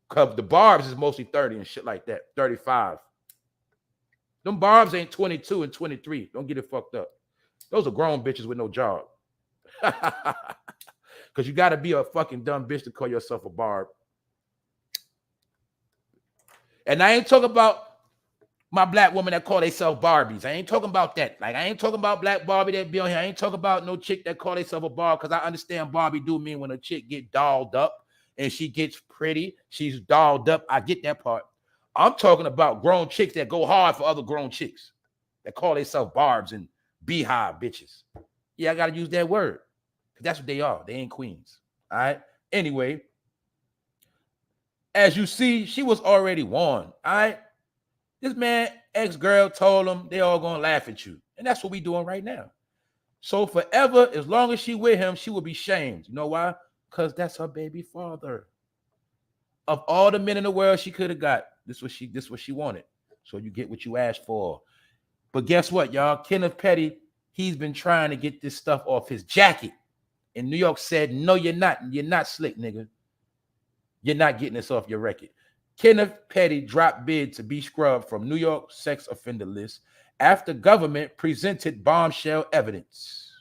[SPEAKER 1] Because the barbs is mostly 30 and shit like that, 35. Them barbs ain't 22 and 23. Don't get it fucked up. Those are grown bitches with no job. Because you got to be a fucking dumb bitch to call yourself a barb. And I ain't talking about my black woman that call themselves Barbies. I ain't talking about that. Like, I ain't talking about black Barbie that be on here. I ain't talking about no chick that call herself a Barb, because I understand Barbie do mean when a chick get dolled up and she gets pretty, she's dolled up. I get that part. I'm talking about grown chicks that go hard for other grown chicks that call themselves Barbs and beehive bitches. Yeah, I got to use that word. That's what they are. They ain't queens. All right? Anyway, as you see, she was already warned. All right? This man, ex-girl, told him they all gonna laugh at you. And that's what we doing right now. So forever, as long as she with him, she will be shamed. You know why? Because that's her baby father. Of all the men in the world she could have got, this what she wanted. So you get what you asked for. But guess what, y'all? Kenneth Petty, he's been trying to get this stuff off his jacket. And New York said, no, you're not. You're not slick, nigga. You're not getting this off your record. Kenneth Petty dropped bid to be scrubbed from New York sex offender list after government presented bombshell evidence.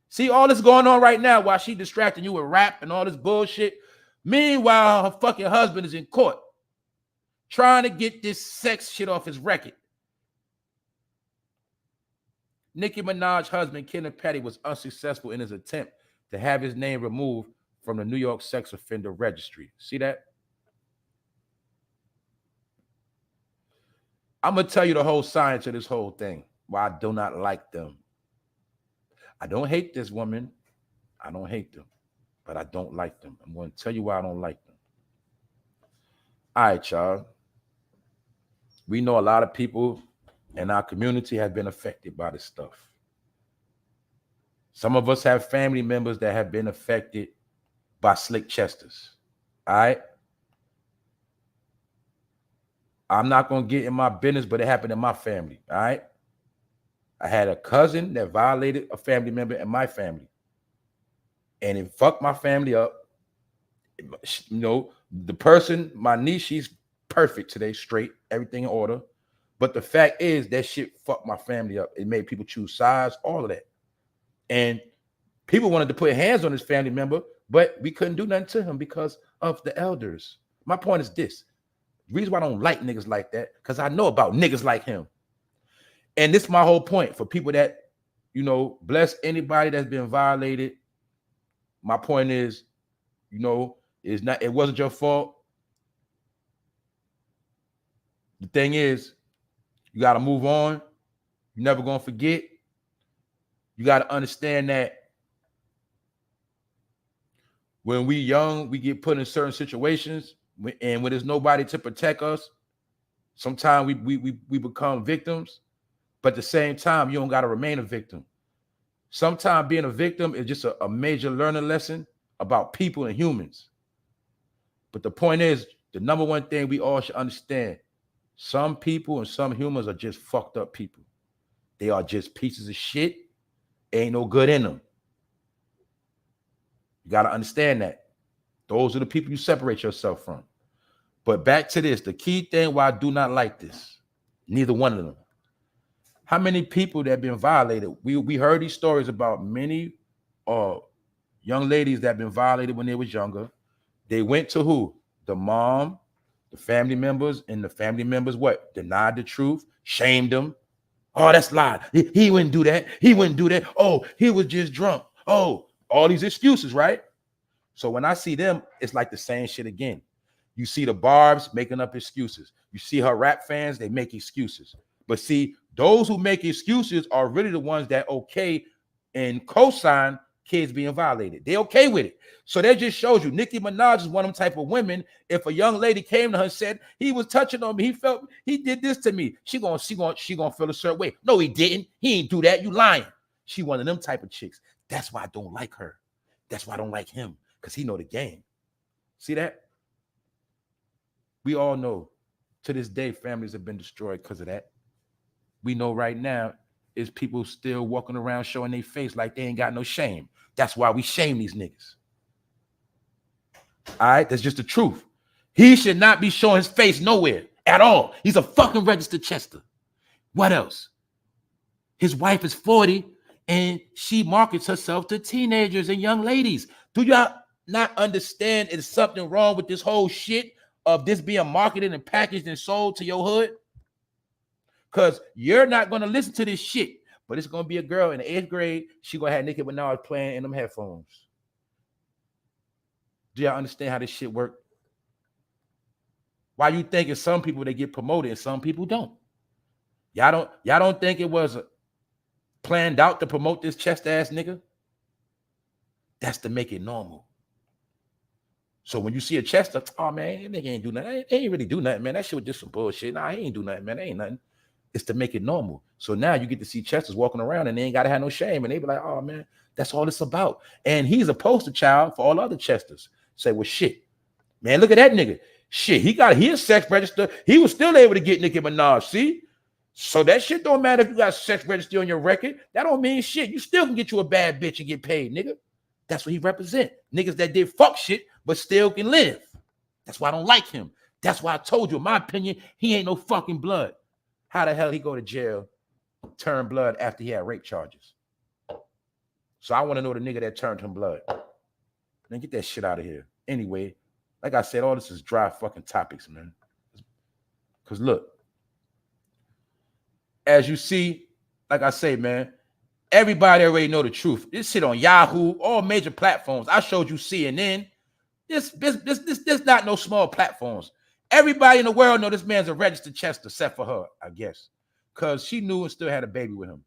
[SPEAKER 1] See all this going on right now while she distracting you with rap and all this bullshit. Meanwhile, her fucking husband is in court trying to get this sex shit off his record. Nicki Minaj's husband, Kenneth Petty, was unsuccessful in his attempt to have his name removed from the New York sex offender registry. See that? I'm going to tell you the whole science of this whole thing, why I do not like them. I don't hate this woman. I don't hate them, but I don't like them. I'm going to tell you why I don't like them. All right, y'all. We know a lot of people in our community have been affected by this stuff. Some of us have family members that have been affected by slick chesters. All right? I'm not going to get in my business, but it happened in my family, all right? I had a cousin that violated a family member in my family. And it fucked my family up. You know, the person, my niece, she's perfect today, straight, everything in order. But the fact is that shit fucked my family up. It made people choose sides, all of that. And people wanted to put hands on this family member, But we couldn't do nothing to him because of the elders. My point is this. The reason why I don't like niggas like that, because I know about niggas like him. And this is my whole point for people that, you know, bless anybody that's been violated. My point is, you know, it wasn't your fault. The thing is, you got to move on. You're never going to forget. You got to understand that when we young, we get put in certain situations, and when there's nobody to protect us, sometimes we become victims. But at the same time, you don't got to remain a victim. Sometimes being a victim is just a major learning lesson about people and humans. But the point is, the number one thing we all should understand, some people and some humans are just fucked up people. They are just pieces of shit. Ain't no good in them. You got to understand that. Those are the people you separate yourself from. But back to this, the key thing why I do not like this, neither one of them. How many people that have been violated? We heard these stories about many young ladies that have been violated when they was younger. They went to who? The mom, the family members, and the family members what? Denied the truth, shamed them. Oh, that's lie. He wouldn't do that. He wouldn't do that. Oh, he was just drunk. Oh, all these excuses, right? So when I see them, it's like the same shit again. You see the Barbs making up excuses. You see her rap fans, they make excuses. But see, those who make excuses are really the ones that okay and co-sign kids being violated. They okay with it. So that just shows you Nicki Minaj is one of them type of women. If a young lady came to her and said, he was touching on me, he felt he did this to me, she gonna feel a certain way. No, he didn't. He ain't do that. You lying. She one of them type of chicks. That's why I don't like her. That's why I don't like him, because he know the game. See that? We all know to this day families have been destroyed because of that. We know right now is people still walking around showing their face like they ain't got no shame. That's why we shame these niggas. All right, that's just the truth. He should not be showing his face nowhere at all. He's a fucking registered Chester. What else? His wife is 40 and she markets herself to teenagers and young ladies. Do y'all not understand there's something wrong with this whole shit of this being marketed and packaged and sold to your hood? Because you're not going to listen to this shit. But it's going to be a girl in the 8th grade. She going to have Nicki Minaj playing in them headphones. Do y'all understand how this shit work? Why you thinking some people, they get promoted and some people don't? Y'all don't think it was planned out to promote this chest ass nigga? That's to make it normal. So when you see a Chester, oh man, that nigga ain't do nothing. They ain't really do nothing, man. That shit was just some bullshit. Nah, he ain't do nothing, man. That ain't nothing. It's to make it normal. So now you get to see Chesters walking around and they ain't got to have no shame. And they be like, oh, man, that's all it's about. And he's a poster child for all other Chesters. Say, well, shit, man, look at that nigga. Shit, he a sex register. He was still able to get Nicki Minaj, see? So that shit don't matter if you got sex register on your record. That don't mean shit. You still can get you a bad bitch and get paid, nigga. That's what he represent. Niggas that did fuck shit, but still can live. That's why I don't like him. That's why I told you, in my opinion, he ain't no fucking blood. How the hell he go to jail, turn blood after he had rape charges? So I want to know the nigga that turned him blood. Man, get that shit out of here. Anyway, like I said, all this is dry fucking topics, man. Because look, as you see, like I say, man, everybody already know the truth. This shit on Yahoo, all major platforms. I showed you CNN. This not no small platforms. Everybody in the world know this man's a registered Chester, except for her, I guess. Because she knew and still had a baby with him.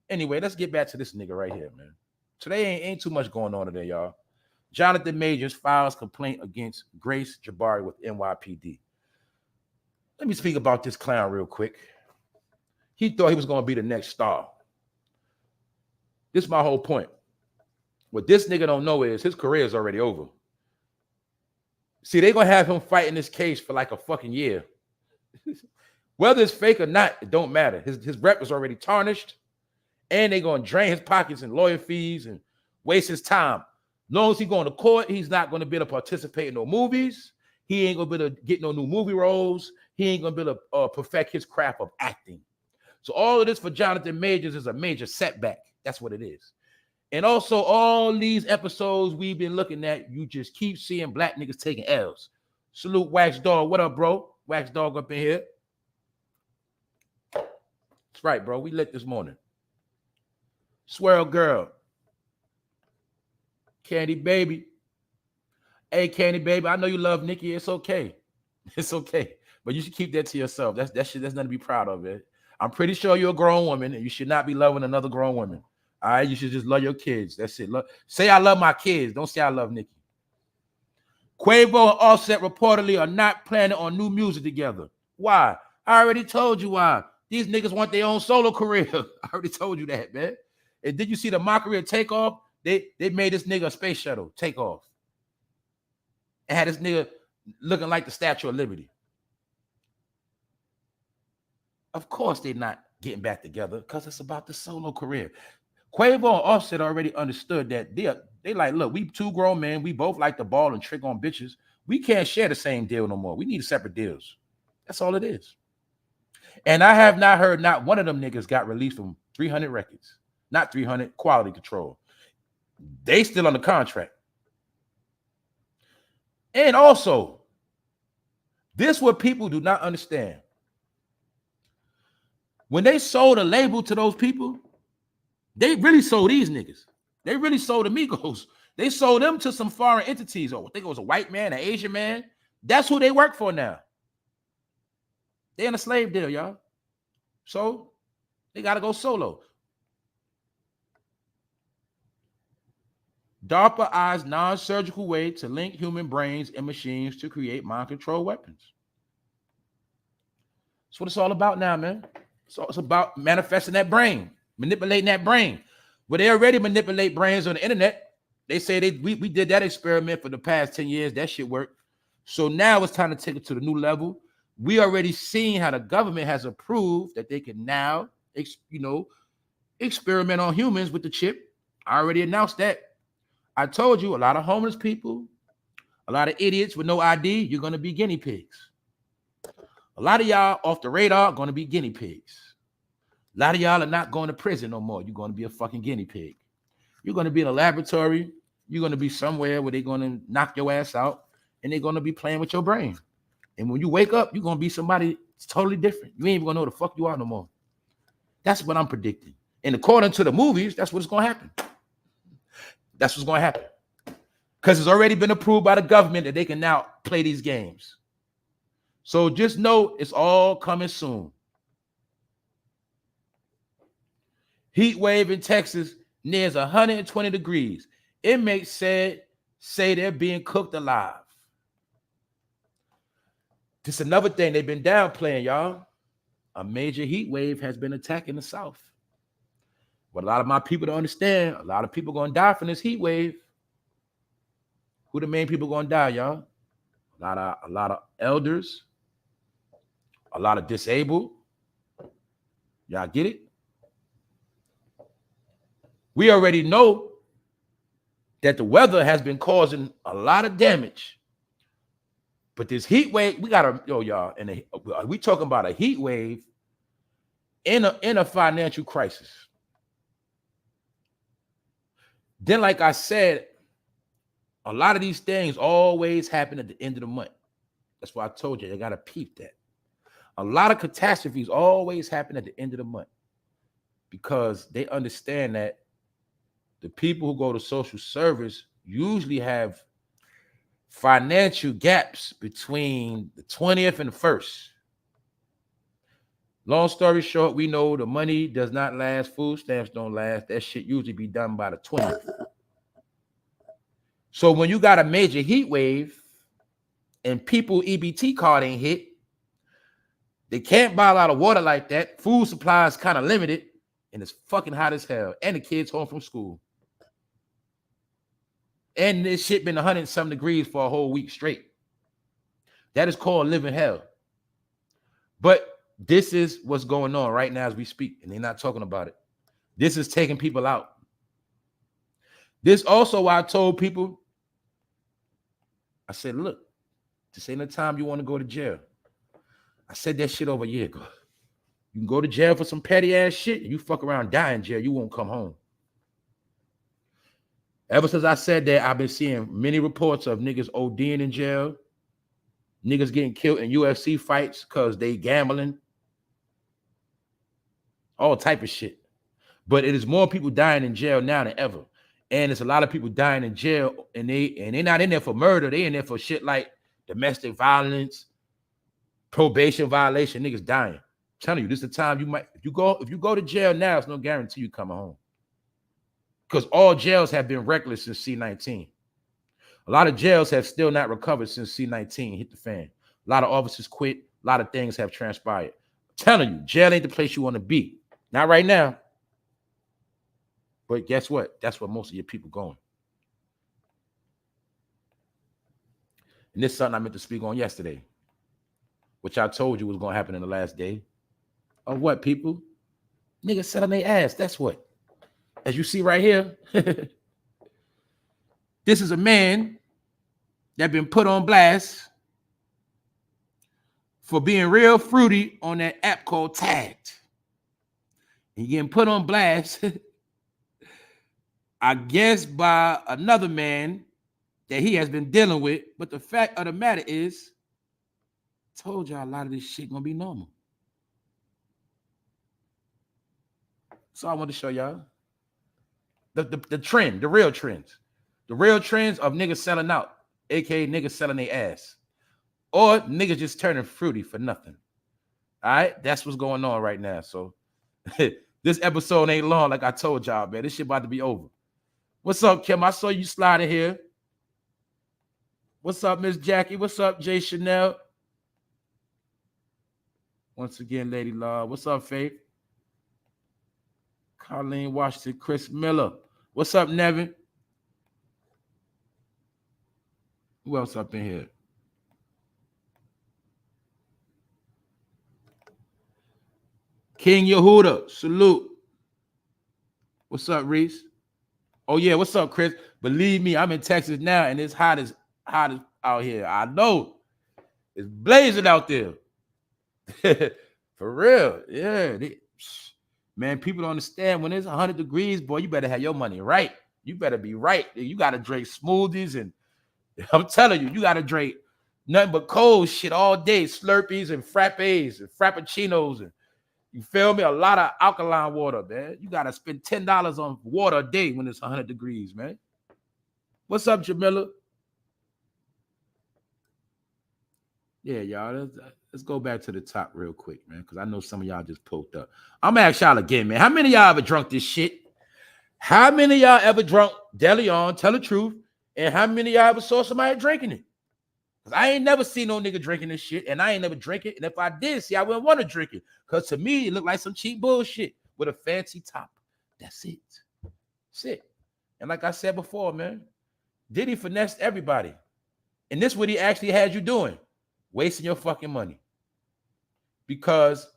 [SPEAKER 1] Anyway, let's get back to this nigga right here, man. Today ain't too much going on today, y'all. Jonathan Majors files complaint against Grace Jabari with NYPD. Let me speak about this clown real quick. He thought he was going to be the next star. This is my whole point. What this nigga don't know is his career is already over. See, they're going to have him fighting this case for like a fucking year. Whether it's fake or not, it don't matter. His rep is already tarnished, and they're going to drain his pockets and lawyer fees and waste his time. As long as he's going to court, he's not going to be able to participate in no movies. He ain't going to be able to get no new movie roles. He ain't going to be able to perfect his craft of acting. So all of this for Jonathan Majors is a major setback. That's what it is. And also all these episodes we've been looking at, you just keep seeing black niggas taking L's. Salute Wax Dog. What up, bro? Wax Dog up in here. That's right, bro. We lit this morning. Swirl Girl. Candy Baby. Hey, Candy Baby, I know you love Nikki. It's okay. It's okay. But you should keep that to yourself. That's nothing to be proud of, man. I'm pretty sure you're a grown woman and you should not be loving another grown woman. All right, you should just love your kids. That's it. Say I love my kids. Don't say I love Nikki. Quavo and Offset reportedly are not planning on new music together. Why? I already told you why. These niggas want their own solo career. I already told you that, man. And did you see the mockery of Takeoff? They made this nigga a space shuttle, Takeoff. And had this nigga looking like the Statue of Liberty. Of course they're not getting back together because it's about the solo career. Quavo and Offset already understood that they like, look, we two grown men. We both like to ball and trick on bitches. We can't share the same deal no more. We need separate deals. That's all it is. And I have not heard not one of them niggas got released from 300 records. Not 300, Quality Control. They still on the contract. And also, this what people do not understand. When they sold a label to those people, they really sold these niggas. They really sold Amigos. They sold them to some foreign entities. Or I think it was a white man, an Asian man. That's who they work for now. They in a slave deal, y'all. So they got to go solo. DARPA eyes non-surgical way to link human brains and machines to create mind control weapons. That's what it's all about now, man. So it's about manifesting that brain, manipulating that brain. Well, they already manipulate brains on the internet. They say we did that experiment for the past 10 years. That shit worked. So now it's time to take it to the new level. We already seen how the government has approved that they can now, experiment on humans with the chip. I already announced that. I told you a lot of homeless people, a lot of idiots with no ID, you're going to be guinea pigs. A lot of y'all off the radar are going to be guinea pigs. A lot of y'all are not going to prison no more. You're going to be a fucking guinea pig. You're going to be in a laboratory. You're going to be somewhere where they're going to knock your ass out and they're going to be playing with your brain. And when you wake up, you're going to be somebody totally different. You ain't even going to know who the fuck you are no more. That's what I'm predicting. And according to the movies, that's what's going to happen. That's what's going to happen. Because it's already been approved by the government that they can now play these games. So just know it's all coming soon. Heat wave in Texas nears 120 degrees. Inmates say they're being cooked alive. This is another thing they've been downplaying, y'all. A major heat wave has been attacking the South. But a lot of my people don't understand. A lot of people going to die from this heat wave. Who the main people going to die, y'all? A lot of elders. A lot of disabled. Y'all get it? We already know that the weather has been causing a lot of damage. But this heat wave, we gotta, y'all, and we talking about a heat wave in a financial crisis. Then, like I said, a lot of these things always happen at the end of the month. That's why I told you, you gotta peep that. A lot of catastrophes always happen at the end of the month because they understand that the people who go to social service usually have financial gaps between the 20th and the 1st. Long story short, we know the money does not last. Food stamps don't last. That shit usually be done by the 20th. So when you got a major heat wave and people EBT card ain't hit, they can't buy a lot of water like that. Food supply is kind of limited and it's fucking hot as hell. And the kids home from school. And this shit been 100-some degrees for a whole week straight. That is called living hell. But this is what's going on right now as we speak, and they're not talking about it. This is taking people out. This also why I told people, I said, look, this ain't the time you want to go to jail. I said that shit over a year ago. You can go to jail for some petty ass shit, and you fuck around, die in jail, you won't come home. Ever since I said that, I've been seeing many reports of niggas ODing in jail, niggas getting killed in UFC fights because they gambling, all type of shit. But it is more people dying in jail now than ever. And it's a lot of people dying in jail, and they're not in there for murder. They in there for shit like domestic violence, probation violation. Niggas dying. I'm telling you, this is the time you might, if you go to jail now, it's no guarantee you coming home. Because all jails have been reckless since C-19. A lot of jails have still not recovered since C-19 hit the fan. A lot of officers quit. A lot of things have transpired. I'm telling you, jail ain't the place you want to be. Not right now. But guess what? That's where most of your people going. And this is something I meant to speak on yesterday, which I told you was going to happen in the last day. Of what, people? Niggas selling their ass. That's what. As you see right here, this is a man that been put on blast for being real fruity on that app called Tagged. He getting put on blast, I guess, by another man that he has been dealing with. But the fact of the matter is, I told y'all a lot of this shit gonna be normal. So I want to show y'all the trend, the real trends. The real trends of niggas selling out, aka niggas selling their ass. Or niggas just turning fruity for nothing. All right? That's what's going on right now. So this episode ain't long, like I told y'all, man. This shit about to be over. What's up, Kim? I saw you sliding here. What's up, Miss Jackie? What's up, Jay Chanel? Once again, Lady Law. What's up, Faith? Colleen Washington, Chris Miller. What's up, Nevin? Who else up in here? King Yehuda, salute. What's up, Reese? Oh, yeah, what's up, Chris? Believe me, I'm in Texas now, and it's hot as out here. I know. It's blazing out there. For real. Yeah. Man, people don't understand. When it's 100 degrees, boy, you better have your money right. You better be right. You got to drink smoothies, and I'm telling you, you got to drink nothing but cold shit all day. Slurpees and frappes and frappuccinos, and you feel me? A lot of alkaline water, man. You got to spend $10 on water a day when it's 100 degrees, man. What's up, Jamila? Yeah, y'all. Let's go back to the top real quick, man, because I know some of y'all just poked up. I'm going to ask y'all again, man. How many of y'all ever drunk this shit? How many of y'all ever drunk DeAll? Tell the truth. And how many of y'all ever saw somebody drinking it? Because I ain't never seen no nigga drinking this shit, and I ain't never drink it. And if I did see, I wouldn't want to drink it. Because to me, it looked like some cheap bullshit with a fancy top. That's it. That's it. And like I said before, man, Diddy finessed everybody. And this is what he actually had you doing. Wasting your fucking money. Because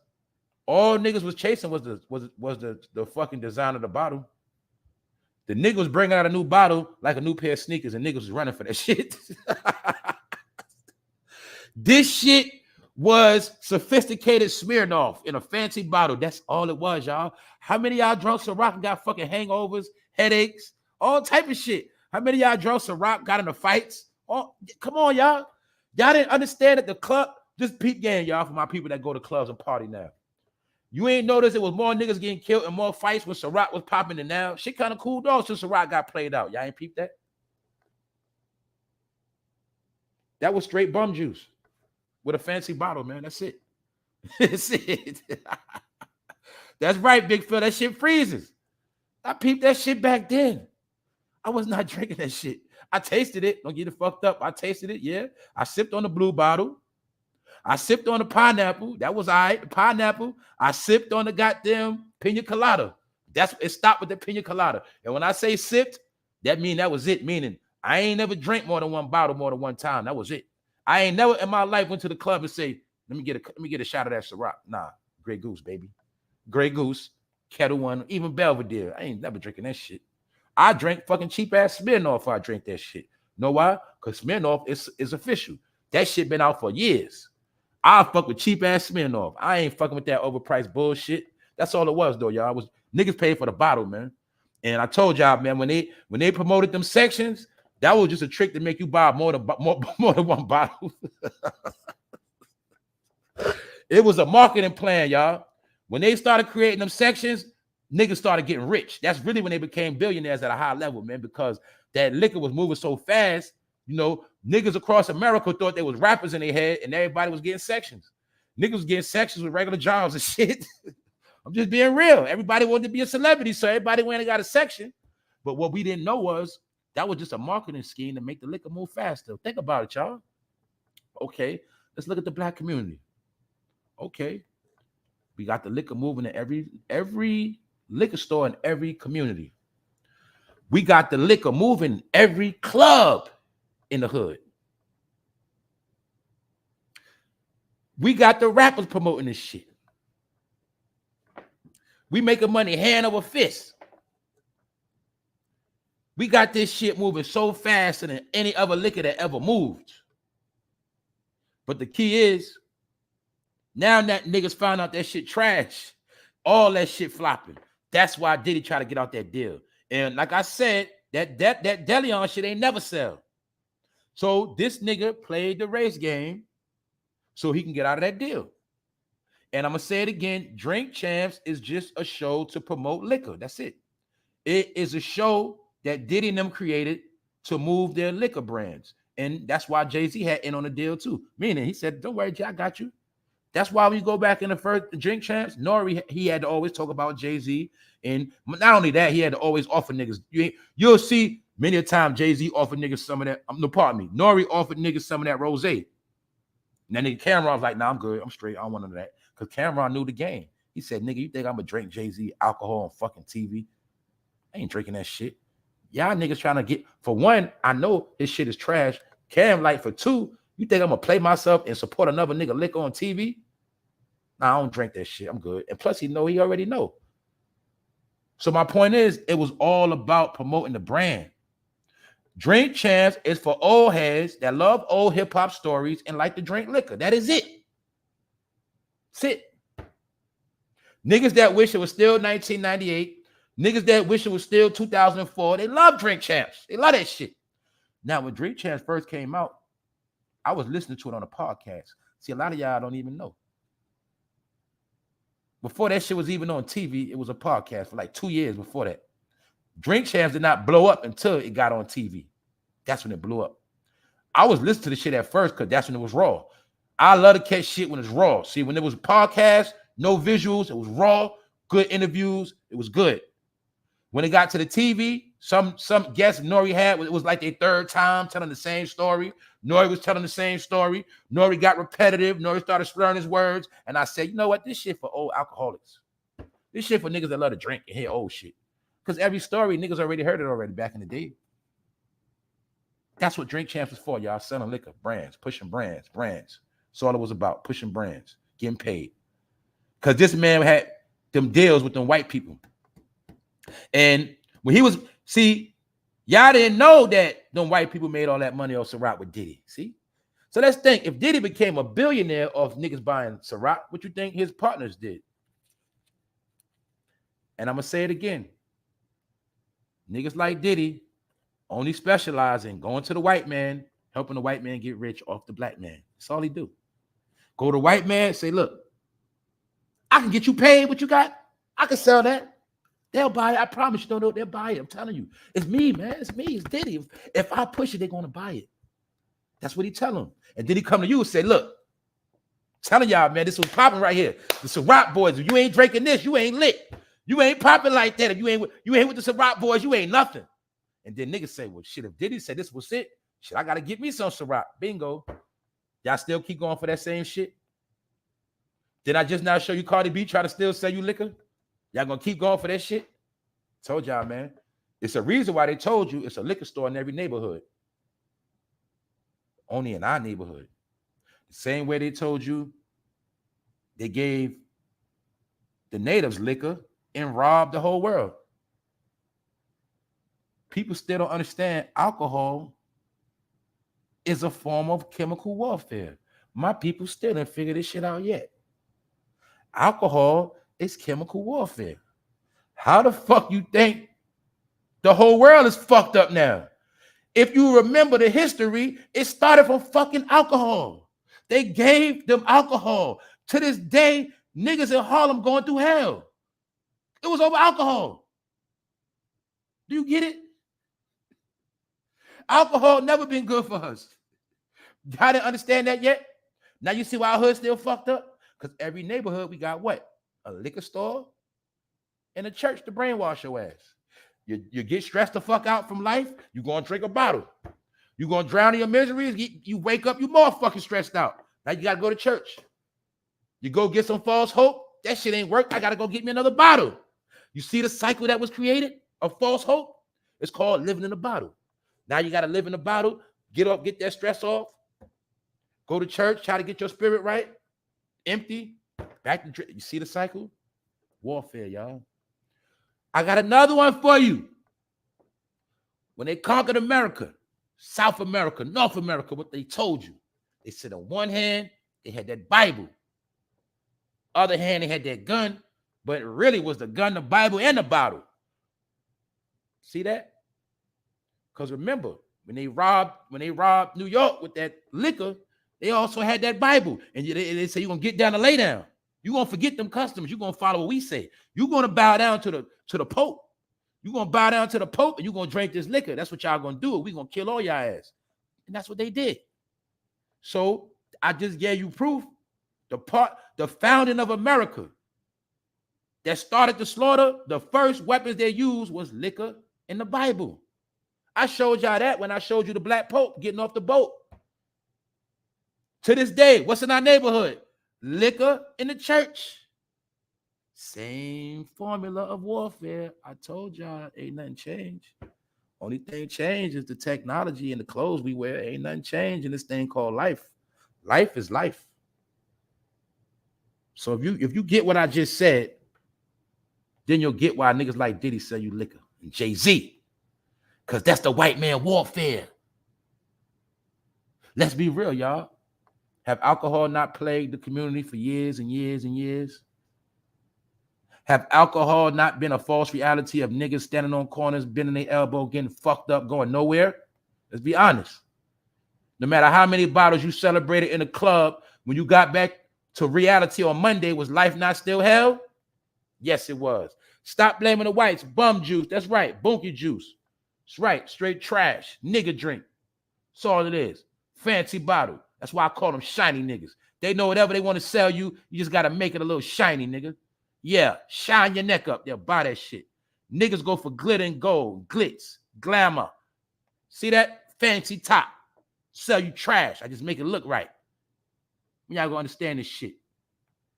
[SPEAKER 1] all niggas was chasing was the fucking design of the bottle. The nigga was bringing out a new bottle like a new pair of sneakers, and niggas was running for that shit. This shit was sophisticated Smirnoff in a fancy bottle. That's all it was, y'all. How many of y'all drunk CIROC and got fucking hangovers, headaches, all type of shit? How many of y'all drunk CIROC, got into fights? Oh, come on, y'all. Y'all didn't understand that the club, just peep game, y'all, for my people that go to clubs and party now. You ain't noticed it was more niggas getting killed and more fights when CIROC was popping than now? Shit kind of cooled off since CIROC got played out. Y'all ain't peeped that? That was straight bum juice with a fancy bottle, man. That's it. That's it. That's right, Big Phil. That shit freezes. I peeped that shit back then. I was not drinking that shit. I tasted it. Don't get it fucked up. I tasted it, yeah. I sipped on the blue bottle. I sipped on the pineapple. That was all right. The pineapple. I sipped on the goddamn pina colada. It stopped with the pina colada. And when I say sipped, that mean that was it. Meaning I ain't never drank more than one bottle more than one time. That was it. I ain't never in my life went to the club and say, let me get a shot of that CIROC. Nah, Grey Goose, baby. Grey Goose, Kettle One, even Belvedere. I ain't never drinking that shit. I drank fucking cheap ass Smirnoff if I drink that shit. Know why? Because Smirnoff is official. That shit been out for years. I fuck with cheap ass Smirnoff. I ain't fucking with that overpriced bullshit. That's all it was, though, y'all. Niggas paid for the bottle, man. And I told y'all, man, when they promoted them sections, that was just a trick to make you buy more than one bottle. It was a marketing plan, y'all. When they started creating them sections, niggas started getting rich. That's really when they became billionaires at a high level, man, because that liquor was moving so fast. You know, niggas across America thought they was rappers in their head, and everybody was getting sections. Niggas was getting sections with regular jobs and shit. I'm just being real. Everybody wanted to be a celebrity, so everybody went and got a section. But what we didn't know was that was just a marketing scheme to make the liquor move faster. Think about it, y'all. Okay, let's look at the black community. Okay, we got the liquor moving in every liquor store in every community. We got the liquor moving in every club in the hood. We got the rappers promoting this shit. We making money hand over fist. We got this shit moving so faster than any other liquor that ever moved. But the key is, now that niggas found out that shit trash, all that shit flopping. That's why Diddy tried to get out that deal. And like I said, that Deall shit ain't never sell. So this nigga played the race game so he can get out of that deal. And I'm going to say it again, Drink Champs is just a show to promote liquor. That's it. It is a show that Diddy and them created to move their liquor brands. And that's why Jay-Z had in on the deal too. Meaning he said, don't worry, Jay, I got you. That's why when you go back in the first Drink Champs, Nori, he had to always talk about Jay-Z. And not only that, he had to always offer niggas. You'll see many a time Jay-Z offered niggas some of that. No, pardon me. Nori offered niggas some of that rosé. And then nigga Cameron was like, nah, I'm good. I'm straight. I don't want none of that. Because Cameron knew the game. He said, nigga, you think I'm going to drink Jay-Z alcohol on fucking TV? I ain't drinking that shit. Y'all niggas trying to get, for one, I know his shit is trash. Cam, like, for two, you think I'm going to play myself and support another nigga liquor on TV? Nah, I don't drink that shit. I'm good. And plus, he already know. So my point is, it was all about promoting the brand. Drink Champs is for old heads that love old hip-hop stories and like to drink liquor. That is it. That's it. Niggas that wish it was still 1998, niggas that wish it was still 2004, they love Drink Champs. They love that shit. Now, when Drink Champs first came out, I was listening to it on a podcast. See, a lot of y'all don't even know. Before that shit was even on TV, it was a podcast for like 2 years before that. Drink Champs did not blow up until it got on TV. That's when it blew up. I was listening to the shit at first because that's when it was raw. I love to catch shit when it's raw. See, when it was a podcast, no visuals, it was raw, good interviews, it was good. When it got to the TV, some guests Nori had, it was like their third time telling the same story. Nori was telling the same story. Nori got repetitive. Nori started slurring his words. And I said, you know what? This shit for old alcoholics. This shit for niggas that love to drink and hear old shit. Because every story, niggas already heard it already back in the day. That's what Drink Champs is for, y'all. Selling liquor, brands, pushing brands. That's all it was about, pushing brands, getting paid. Because this man had them deals with them white people. And when he was, see, y'all didn't know that them white people made all that money off Ciroc with Diddy. See? So let's think, if Diddy became a billionaire off niggas buying Ciroc, what you think his partners did? And I'm going to say it again. Niggas like Diddy only specialize in going to the white man, helping the white man get rich off the black man. That's all he do. Go to the white man, say, look, I can get you paid what you got. I can sell that. They'll buy it. I promise you, they'll buy it. I'm telling you. It's me, man. It's me. It's Diddy. If I push it, they're going to buy it. That's what he tell them. And then he come to you and say, look, telling y'all, man, this was popping right here. The Ciroc boys, if you ain't drinking this, you ain't lit. You ain't popping like that. If you ain't with the Ciroc boys, you ain't nothing. And then niggas say, well, shit, if Diddy said this was it, shit, I got to get me some Ciroc. Bingo. Y'all still keep going for that same shit? Did I just now show you Cardi B try to still sell you liquor? Y'all gonna keep going for that shit? Told y'all, man. It's a reason why they told you it's a liquor store in every neighborhood. Only in our neighborhood. The same way they told you they gave the natives liquor and robbed the whole world. People still don't understand alcohol is a form of chemical warfare. My people still didn't figure this shit out yet. Alcohol is chemical warfare. How the fuck you think The whole world is fucked up now. If you remember the history, it started from fucking alcohol. They gave them alcohol. To this day, niggas in Harlem going through hell. It was over alcohol. Do you get it? Alcohol never been good for us. Y'all didn't understand that yet? Now you see why our hood still fucked up? Because every neighborhood we got what? A liquor store and a church to brainwash your ass. You get stressed the fuck out from life, you gonna drink a bottle. You gonna drown in your miseries, you wake up, you more fucking stressed out. Now you gotta go to church. You go get some false hope, that shit ain't work, I gotta go get me another bottle. You see the cycle that was created of false hope? It's called living in a bottle. Now you gotta live in a bottle, get up, get that stress off, go to church, try to get your spirit right, empty, back to drink. You see the cycle? Warfare, y'all. I got another one for you. When they conquered America, South America, North America, what they told you. They said on one hand, they had that Bible. Other hand, they had that gun, but it really was the gun, the Bible, and the bottle. See that? Because remember, when they robbed New York with that liquor, they also had that Bible. And they say you're gonna get down and lay down. You're gonna forget them customers. You're gonna follow what we say. You're gonna bow down to the Pope. You're gonna bow down to the Pope and you're gonna drink this liquor. That's what y'all gonna do. We're gonna kill all y'all ass. And that's what they did. So I just gave you proof. The founding of America that started the slaughter, the first weapons they used was liquor and the Bible. I showed y'all that when I showed you the Black Pope getting off the boat. To this day, what's in our neighborhood? Liquor in the church. Same formula of warfare. I told y'all, ain't nothing changed. Only thing changed is the technology and the clothes we wear. Ain't nothing changed in this thing called life. Life is life. So if you get what I just said, then you'll get why niggas like Diddy sell you liquor and Jay-Z. Because that's the white man warfare. Let's be real, y'all. Have alcohol not plagued the community for years and years and years? Have alcohol not been a false reality of niggas standing on corners, bending their elbow, getting fucked up, going nowhere? Let's be honest. No matter how many bottles you celebrated in the club, when you got back to reality on Monday, was life not still hell? Yes, it was. Stop blaming the whites. Bum juice. That's right. Bunky juice. That's right. Straight trash. Nigga drink. That's all it is. Fancy bottle. That's why I call them shiny niggas. They know whatever they want to sell you, you just got to make it a little shiny, nigga. Yeah, shine your neck up. They'll buy that shit. Niggas go for glitter and gold, glitz, glamour. See that? Fancy top. Sell you trash. I just make it look right. Y'all gonna understand this shit.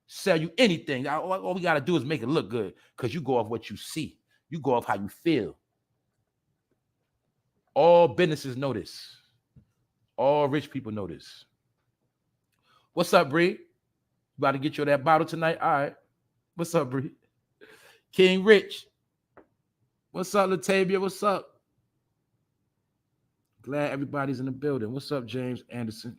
[SPEAKER 1] Sell you anything. All we got to do is make it look good because you go off what you see. You go off how you feel. All businesses know this. All rich people know this. What's up, Bree? About to get you that bottle tonight? All right. What's up, Bree? King Rich. What's up, Latavia? What's up? Glad everybody's in the building. What's up, James Anderson?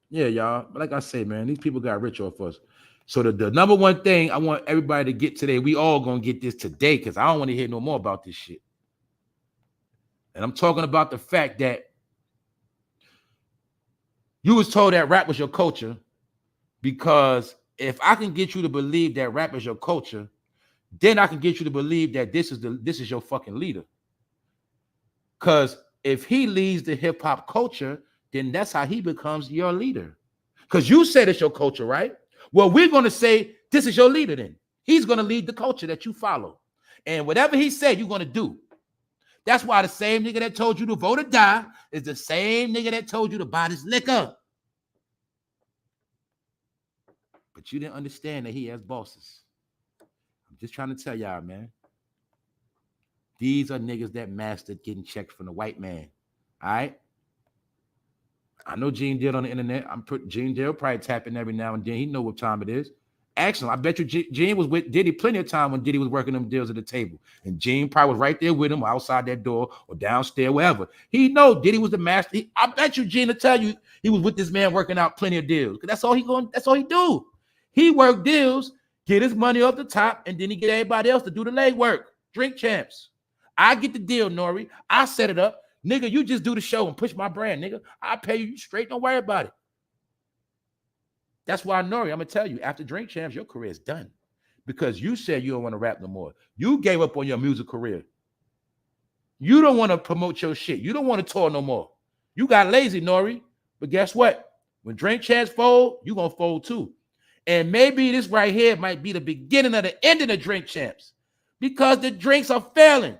[SPEAKER 1] Yeah, y'all. But like I say, man, these people got rich off us. So the number one thing I want everybody to get today, we all gonna get this today because I don't want to hear no more about this shit. And I'm talking about the fact that you was told that rap was your culture, because if I can get you to believe that rap is your culture, then I can get you to believe that this is your fucking leader. Because if he leads the hip hop culture, then that's how he becomes your leader. Because you said it's your culture, right? Well, we're going to say this is your leader then. He's going to lead the culture that you follow. And whatever he said, you're going to do. That's why the same nigga that told you to vote or die is the same nigga that told you to buy this liquor. But you didn't understand that he has bosses. I'm just trying to tell y'all, man. These are niggas that mastered getting checks from the white man. All right? I know Gene Deall on the internet. Gene Deall probably tapping every now and then. He know what time it is. Actually, I bet you Gene was with Diddy plenty of time when Diddy was working them deals at the table. And Gene probably was right there with him outside that door or downstairs, wherever. He know Diddy was the master. I bet you Gene will tell you he was with this man working out plenty of deals. That's all he do. He worked deals, get his money off the top, and then he get everybody else to do the leg work. Drink Champs. I get the deal, Nori. I set it up. Nigga, you just do the show and push my brand, nigga. I'll pay you straight. Don't worry about it. That's why, Nori, I'm going to tell you, after Drink Champs, your career is done. Because you said you don't want to rap no more. You gave up on your music career. You don't want to promote your shit. You don't want to tour no more. You got lazy, Nori. But guess what? When Drink Champs fold, you're going to fold too. And maybe this right here might be the beginning of the end of the Drink Champs. Because the drinks are failing.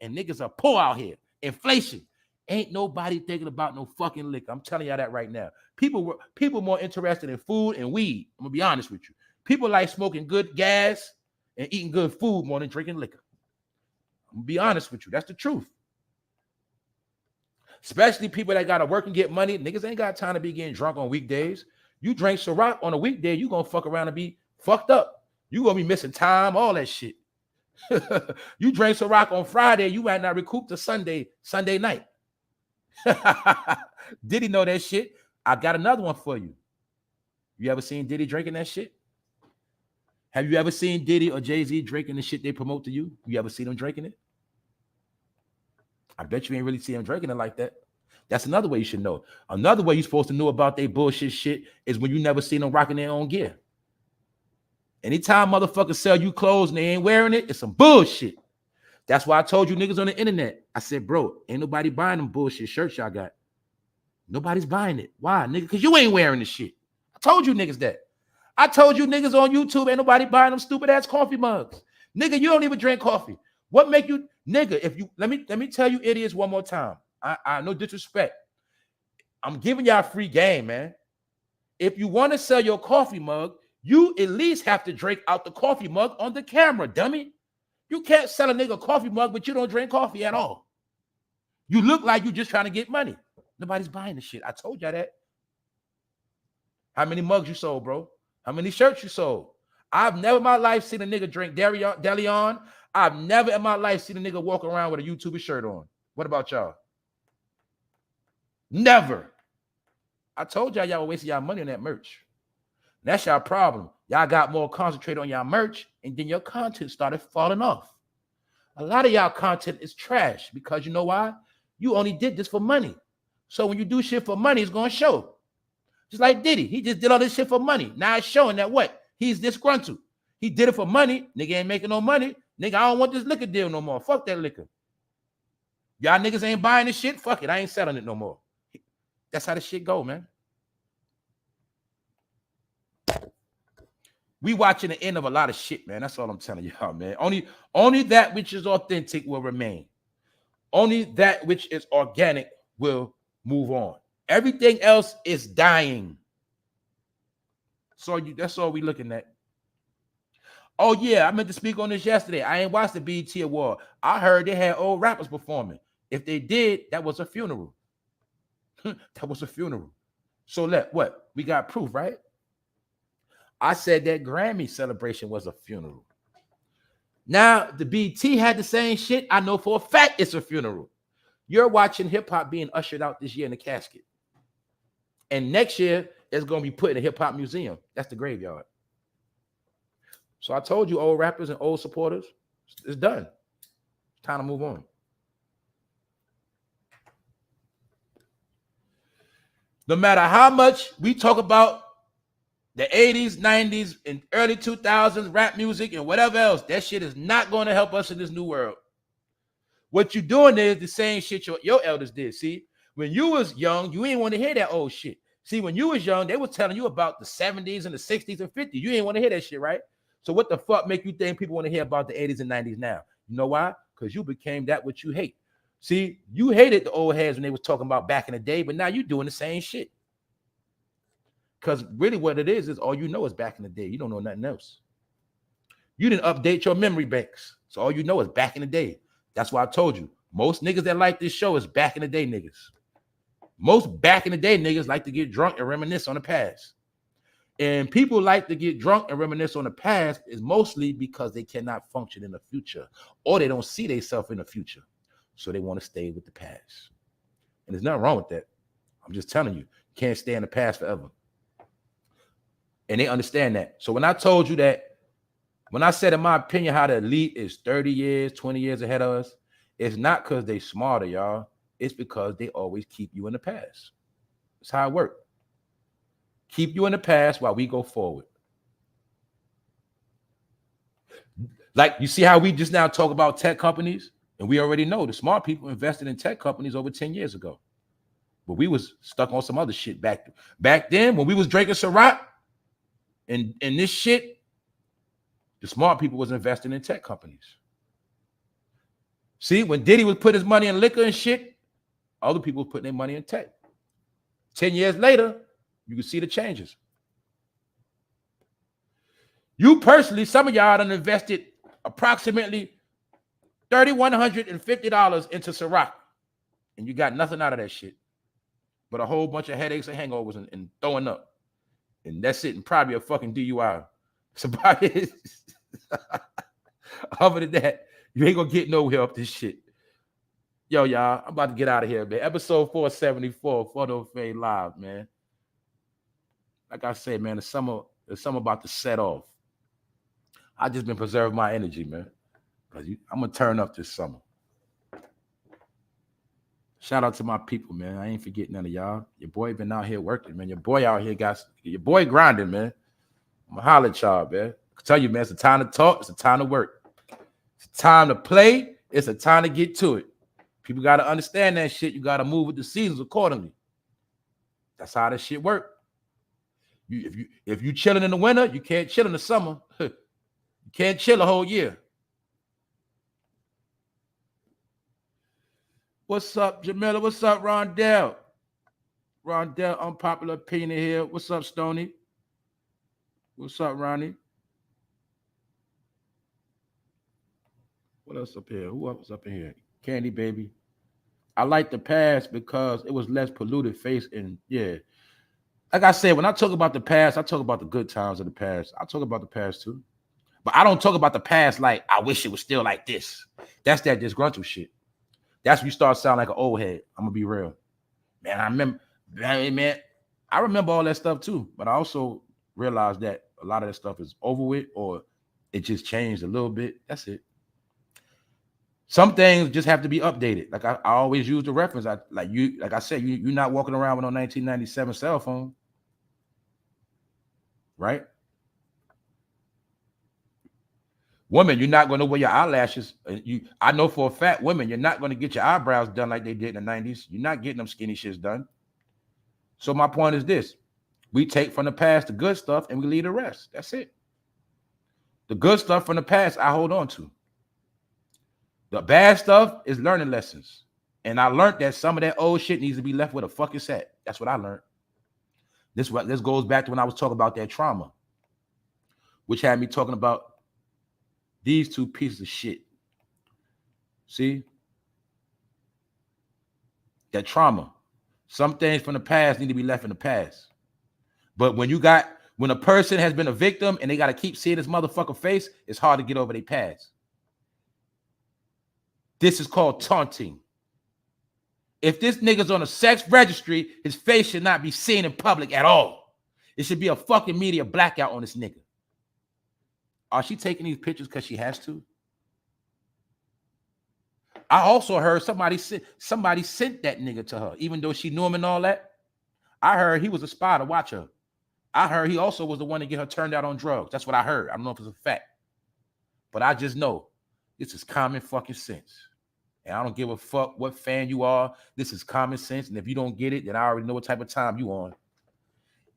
[SPEAKER 1] And niggas are poor out here. Inflation. Ain't nobody thinking about no fucking liquor. I'm telling y'all that right now. People more interested in food and weed. I'm going to be honest with you. People like smoking good gas and eating good food more than drinking liquor. I'm going to be honest with you. That's the truth. Especially people that got to work and get money. Niggas ain't got time to be getting drunk on weekdays. You drink CIROC on a weekday, you going to fuck around and be fucked up. You going to be missing time, all that shit. You drink CIROC on Friday, you might not recoup to Sunday night. Diddy know that shit. I got another one for you. You ever seen Diddy drinking that shit? Have you ever seen Diddy or Jay-Z drinking the shit they promote to you? You ever seen them drinking it? I bet you ain't really see them drinking it like that. That's another way you should know. Another way you're supposed to know about their bullshit shit is when you never seen them rocking their own gear. Anytime motherfuckers sell you clothes and they ain't wearing it, it's some bullshit. That's why I told you niggas on the internet. I said, bro, ain't nobody buying them bullshit shirts y'all got. Nobody's buying it. Why, nigga? Because you ain't wearing the shit. I told you niggas that. I told you niggas on YouTube ain't nobody buying them stupid ass coffee mugs. Nigga, you don't even drink coffee. What make you, nigga, if you, let me tell you idiots one more time. I no disrespect. I'm giving y'all free game, man. If you want to sell your coffee mug, you at least have to drink out the coffee mug on the camera, dummy. You can't sell a nigga a coffee mug, but you don't drink coffee at all. You look like you just trying to get money. Nobody's buying the shit. I told y'all that. How many mugs you sold, bro? How many shirts you sold? I've never in my life seen a nigga drink Deall. I've never in my life seen a nigga walk around with a YouTuber shirt on. What about y'all? Never. I told y'all were wasting y'all money on that merch. That's y'all problem. Y'all got more concentrated on y'all merch, and then your content started falling off. A lot of y'all content is trash because you know why? You only did this for money. So when you do shit for money, it's going to show. Just like Diddy. He just did all this shit for money. Now it's showing that what? He's disgruntled. He did it for money. Nigga ain't making no money. Nigga, I don't want this liquor deal no more. Fuck that liquor. Y'all niggas ain't buying this shit. Fuck it. I ain't selling it no more. That's how the shit go, man. We watching the end of a lot of shit, man. That's all I'm telling y'all, man. Only that which is authentic will remain. Only that which is organic will move on. Everything else is dying. So that's all we looking at. Oh, yeah, I meant to speak on this yesterday. I ain't watched the BET Award. I heard they had old rappers performing. If they did, that was a funeral. That was a funeral. So what? We got proof, right? I said that Grammy celebration was a funeral. Now, the BET had the same shit. I know for a fact it's a funeral. You're watching hip-hop being ushered out this year in the casket. And next year, it's going to be put in a hip-hop museum. That's the graveyard. So I told you, old rappers and old supporters, it's done. It's time to move on. No matter how much we talk about the 80s, 90s, and early 2000s rap music and whatever else, that shit is not going to help us in this new world. What you're doing is the same shit your elders did. See, when you was young, you ain't want to hear that old shit. See, when you was young, they was telling you about the 70s and the 60s and 50s. You ain't want to hear that shit, right? So what the fuck make you think people want to hear about the 80s and 90s now? You know why? Because you became that what you hate. See, you hated the old heads when they was talking about back in the day, but now you doing the same shit. Because really what it is all you know is back in the day. You don't know nothing else. You didn't update your memory banks. So all you know is back in the day. That's why I told you. Most niggas that like this show is back in the day niggas. Most back in the day niggas like to get drunk and reminisce on the past. And people like to get drunk and reminisce on the past is mostly because they cannot function in the future. Or they don't see themselves in the future. So they want to stay with the past. And there's nothing wrong with that. I'm just telling you. You can't stay in the past forever. And they understand that. So when I told you that, when I said, in my opinion, how the elite is 30 years, 20 years ahead of us, it's not because they smarter, y'all. It's because they always keep you in the past. That's how it works. Keep you in the past while we go forward. Like, you see how we just now talk about tech companies? And we already know the smart people invested in tech companies over 10 years ago. But we was stuck on some other shit back then when we was drinking CIROC and this shit. The smart people was investing in tech companies. See, when Diddy was putting his money in liquor and shit, other people were putting their money in tech. 10 years later, you can see the changes. You personally, some of y'all done invested approximately $3,150 into CIROC, and you got nothing out of that shit but a whole bunch of headaches and hangovers and throwing up. And that's it, and probably a fucking DUI. It's about it. Other than that, you ain't gonna get nowhere off this shit. Yo, y'all, I'm about to get out of here, man. Episode 474, Photo Fade Live, man. Like I said, man, the summer about to set off. I just been preserving my energy, man. I'm gonna turn up this summer. Shout out to my people, man. I ain't forgetting none of y'all. Your boy been out here working, man. Your boy out here your boy grinding, man. I'm gonna holler at y'all, man. I tell you, man, it's a time to talk. It's a time to work. It's a time to play. It's a time to get to it. People got to understand that shit. You got to move with the seasons accordingly. That's how that shit work. If you chilling in the winter, you can't chill in the summer. You can't chill a whole year. What's up, Jamila? What's up, Rondell? Rondell, unpopular opinion here. What's up, Stoney? What's up, Ronnie? What else up here? Who else up in here? Candy Baby. I like the past because it was less polluted face. And yeah, like I said, when I talk about the past, I talk about the good times of the past. I talk about the past too. But I don't talk about the past like I wish it was still like this. That's that disgruntled shit. That's when you start sounding like an old head. I'm gonna be real. Man, I remember all that stuff too. But I also realized that a lot of that stuff is over with, or it just changed a little bit. That's it. Some things just have to be updated. Like I always use the reference. Like I said, you're not walking around with a 1997 cell phone, right? Women, you're not going to wear your eyelashes. I know for a fact, women, you're not going to get your eyebrows done like they did in the 90s. You're not getting them skinny shits done. So my point is this. We take from the past the good stuff and we leave the rest. That's it. The good stuff from the past, I hold on to. The bad stuff is learning lessons. And I learned that some of that old shit needs to be left with a fucking set. That's what I learned. This goes back to when I was talking about that trauma, which had me talking about these two pieces of shit. See? That trauma. Some things from the past need to be left in the past. But when a person has been a victim and they got to keep seeing this motherfucker face, it's hard to get over their past. This is called taunting. If this nigga's on a sex registry, his face should not be seen in public at all. It should be a fucking media blackout on this nigga. Are she taking these pictures because she has to? I also heard somebody sent that nigga to her, even though she knew him and all that. I heard he was a spy to watch her. I heard he also was the one to get her turned out on drugs. That's what I heard. I don't know if it's a fact. But I just know this is common fucking sense. And I don't give a fuck what fan you are. This is common sense. And if you don't get it, then I already know what type of time you on.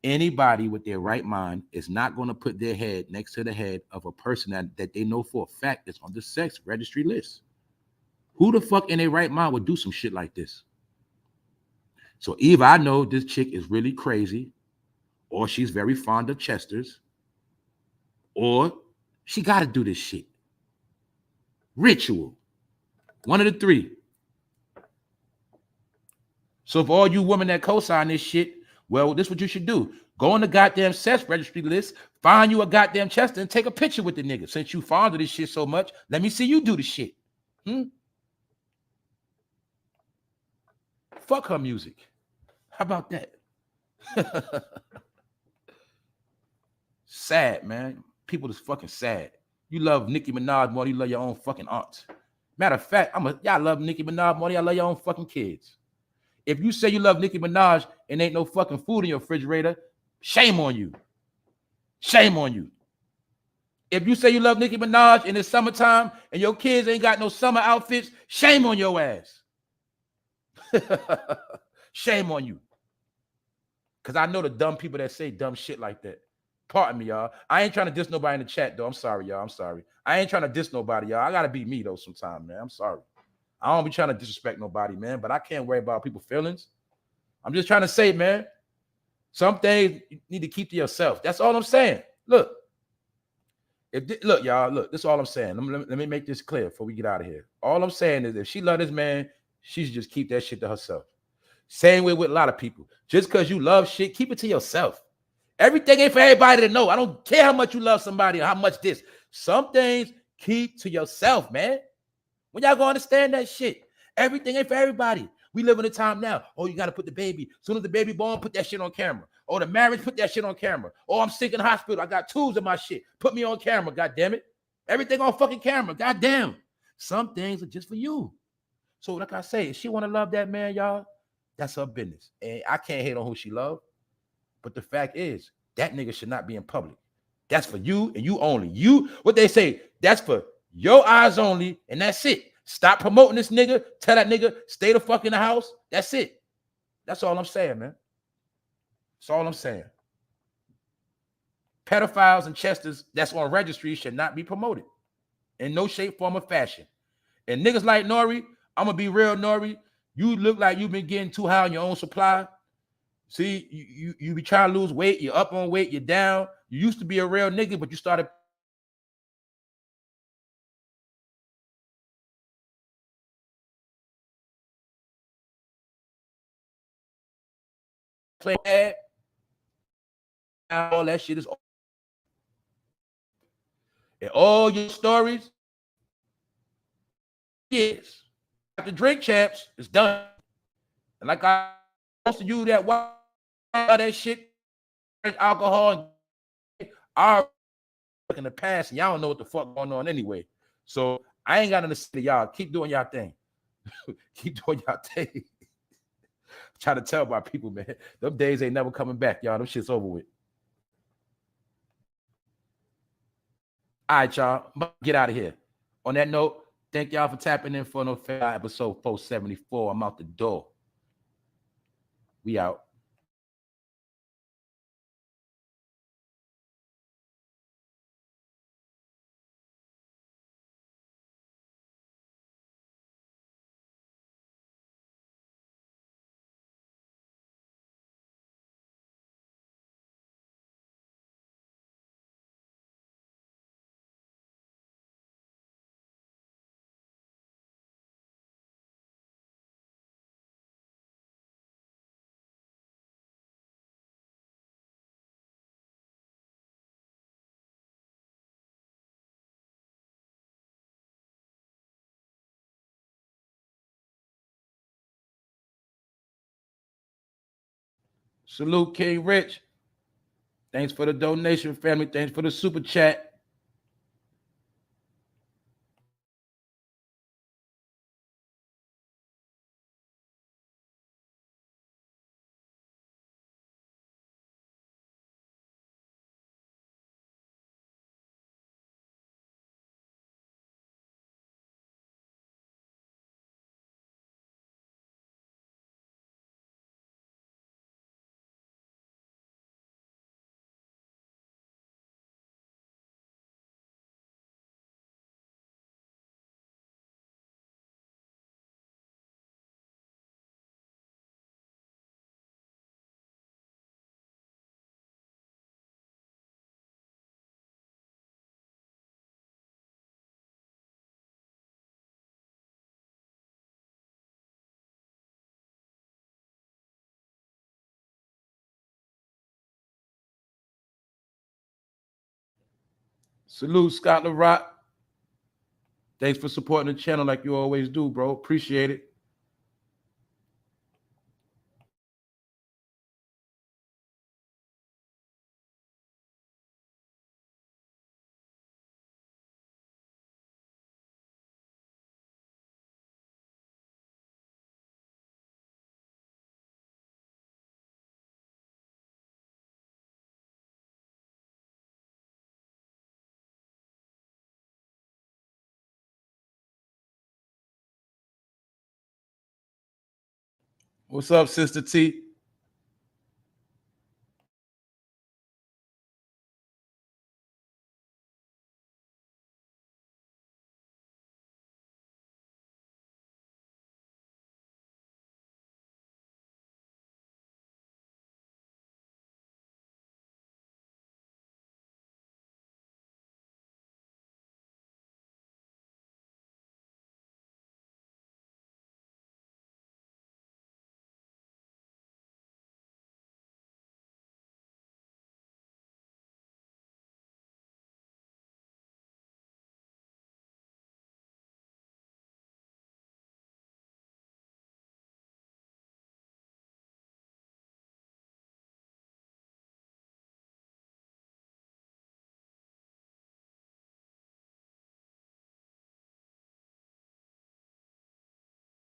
[SPEAKER 1] Anybody with their right mind is not going to put their head next to the head of a person that they know for a fact is on the sex registry list. Who the fuck in their right mind would do some shit like this? So either I know this chick is really crazy, or she's very fond of Chesters, or she got to do this shit. Ritual. One of the three. So for all you women that co-sign this shit, well, this is what you should do. Go on the goddamn sex registry list, find you a goddamn Chester, and take a picture with the nigga. Since you fond of this shit so much, let me see you do the shit. Fuck her music. How about that? Sad, man. People is fucking sad. You love Nicki Minaj more than you love your own fucking aunts. Matter of fact, y'all love Nicki Minaj more than y'all love your own fucking kids. If you say you love Nicki Minaj and ain't no fucking food in your refrigerator, shame on you. Shame on you. If you say you love Nicki Minaj and it's summertime and your kids ain't got no summer outfits, shame on your ass. Shame on you. Because I know the dumb people that say dumb shit like that. Pardon me, y'all. I ain't trying to diss nobody in the chat, though. I'm sorry, y'all. I'm sorry. I ain't trying to diss nobody, y'all. I got to be me, though, sometime, man. I'm sorry. I don't be trying to disrespect nobody, man, but I can't worry about people's feelings. I'm just trying to say, man, some things you need to keep to yourself. That's all I'm saying. Look, look, y'all, look, this is all I'm saying. Let me make this clear before we get out of here. All I'm saying is if she love this man, she should just keep that shit to herself. Same way with a lot of people. Just because you love shit, keep it to yourself. Everything ain't for everybody to know. I don't care how much you love somebody or how much this. Some things keep to yourself, man. When y'all gonna understand that shit? Everything ain't for everybody. We live in a time now. Oh, you got to put the baby. As soon as the baby born, put that shit on camera. Or the marriage, put that shit on camera. Oh, I'm sick in the hospital. I got tools in my shit. Put me on camera, God damn it. Everything on fucking camera, God damn. Some things are just for you. So like I say, if she want to love that man, y'all, that's her business. And I can't hate on who she love. But the fact is, that nigga should not be in public. That's for you and you only. You, what they say, that's for your eyes only, and that's it. Stop promoting this nigga. Tell that nigga, stay the fuck in the house. That's it. That's all I'm saying, man. That's all I'm saying. Pedophiles and chesters that's on registry should not be promoted in no shape, form, or fashion. And niggas like Nori, I'm gonna be real, Nori. You look like you've been getting too high on your own supply. See, you be trying to lose weight. You're up on weight. You're down. You used to be a real nigga, but you started playing bad. All that shit is. And all your stories, yes. After Drink Champs, it's done. And like I most of you that watch that shit, alcohol, are in the past, and y'all don't know what the fuck going on anyway. So I ain't got nothing to say to y'all. Keep doing y'all thing. Keep doing y'all thing. Try to tell my people, man. Them days ain't never coming back, y'all. Them shit's over with. All right, y'all. Get out of here. On that note, thank y'all for tapping in for no fair episode 474. I'm out the door. We out. Salute, King Rich. Thanks for the donation, family. Thanks for the super chat. Salute, Scott LaRock. Thanks for supporting the channel like you always do, bro. Appreciate it. What's up, Sister T?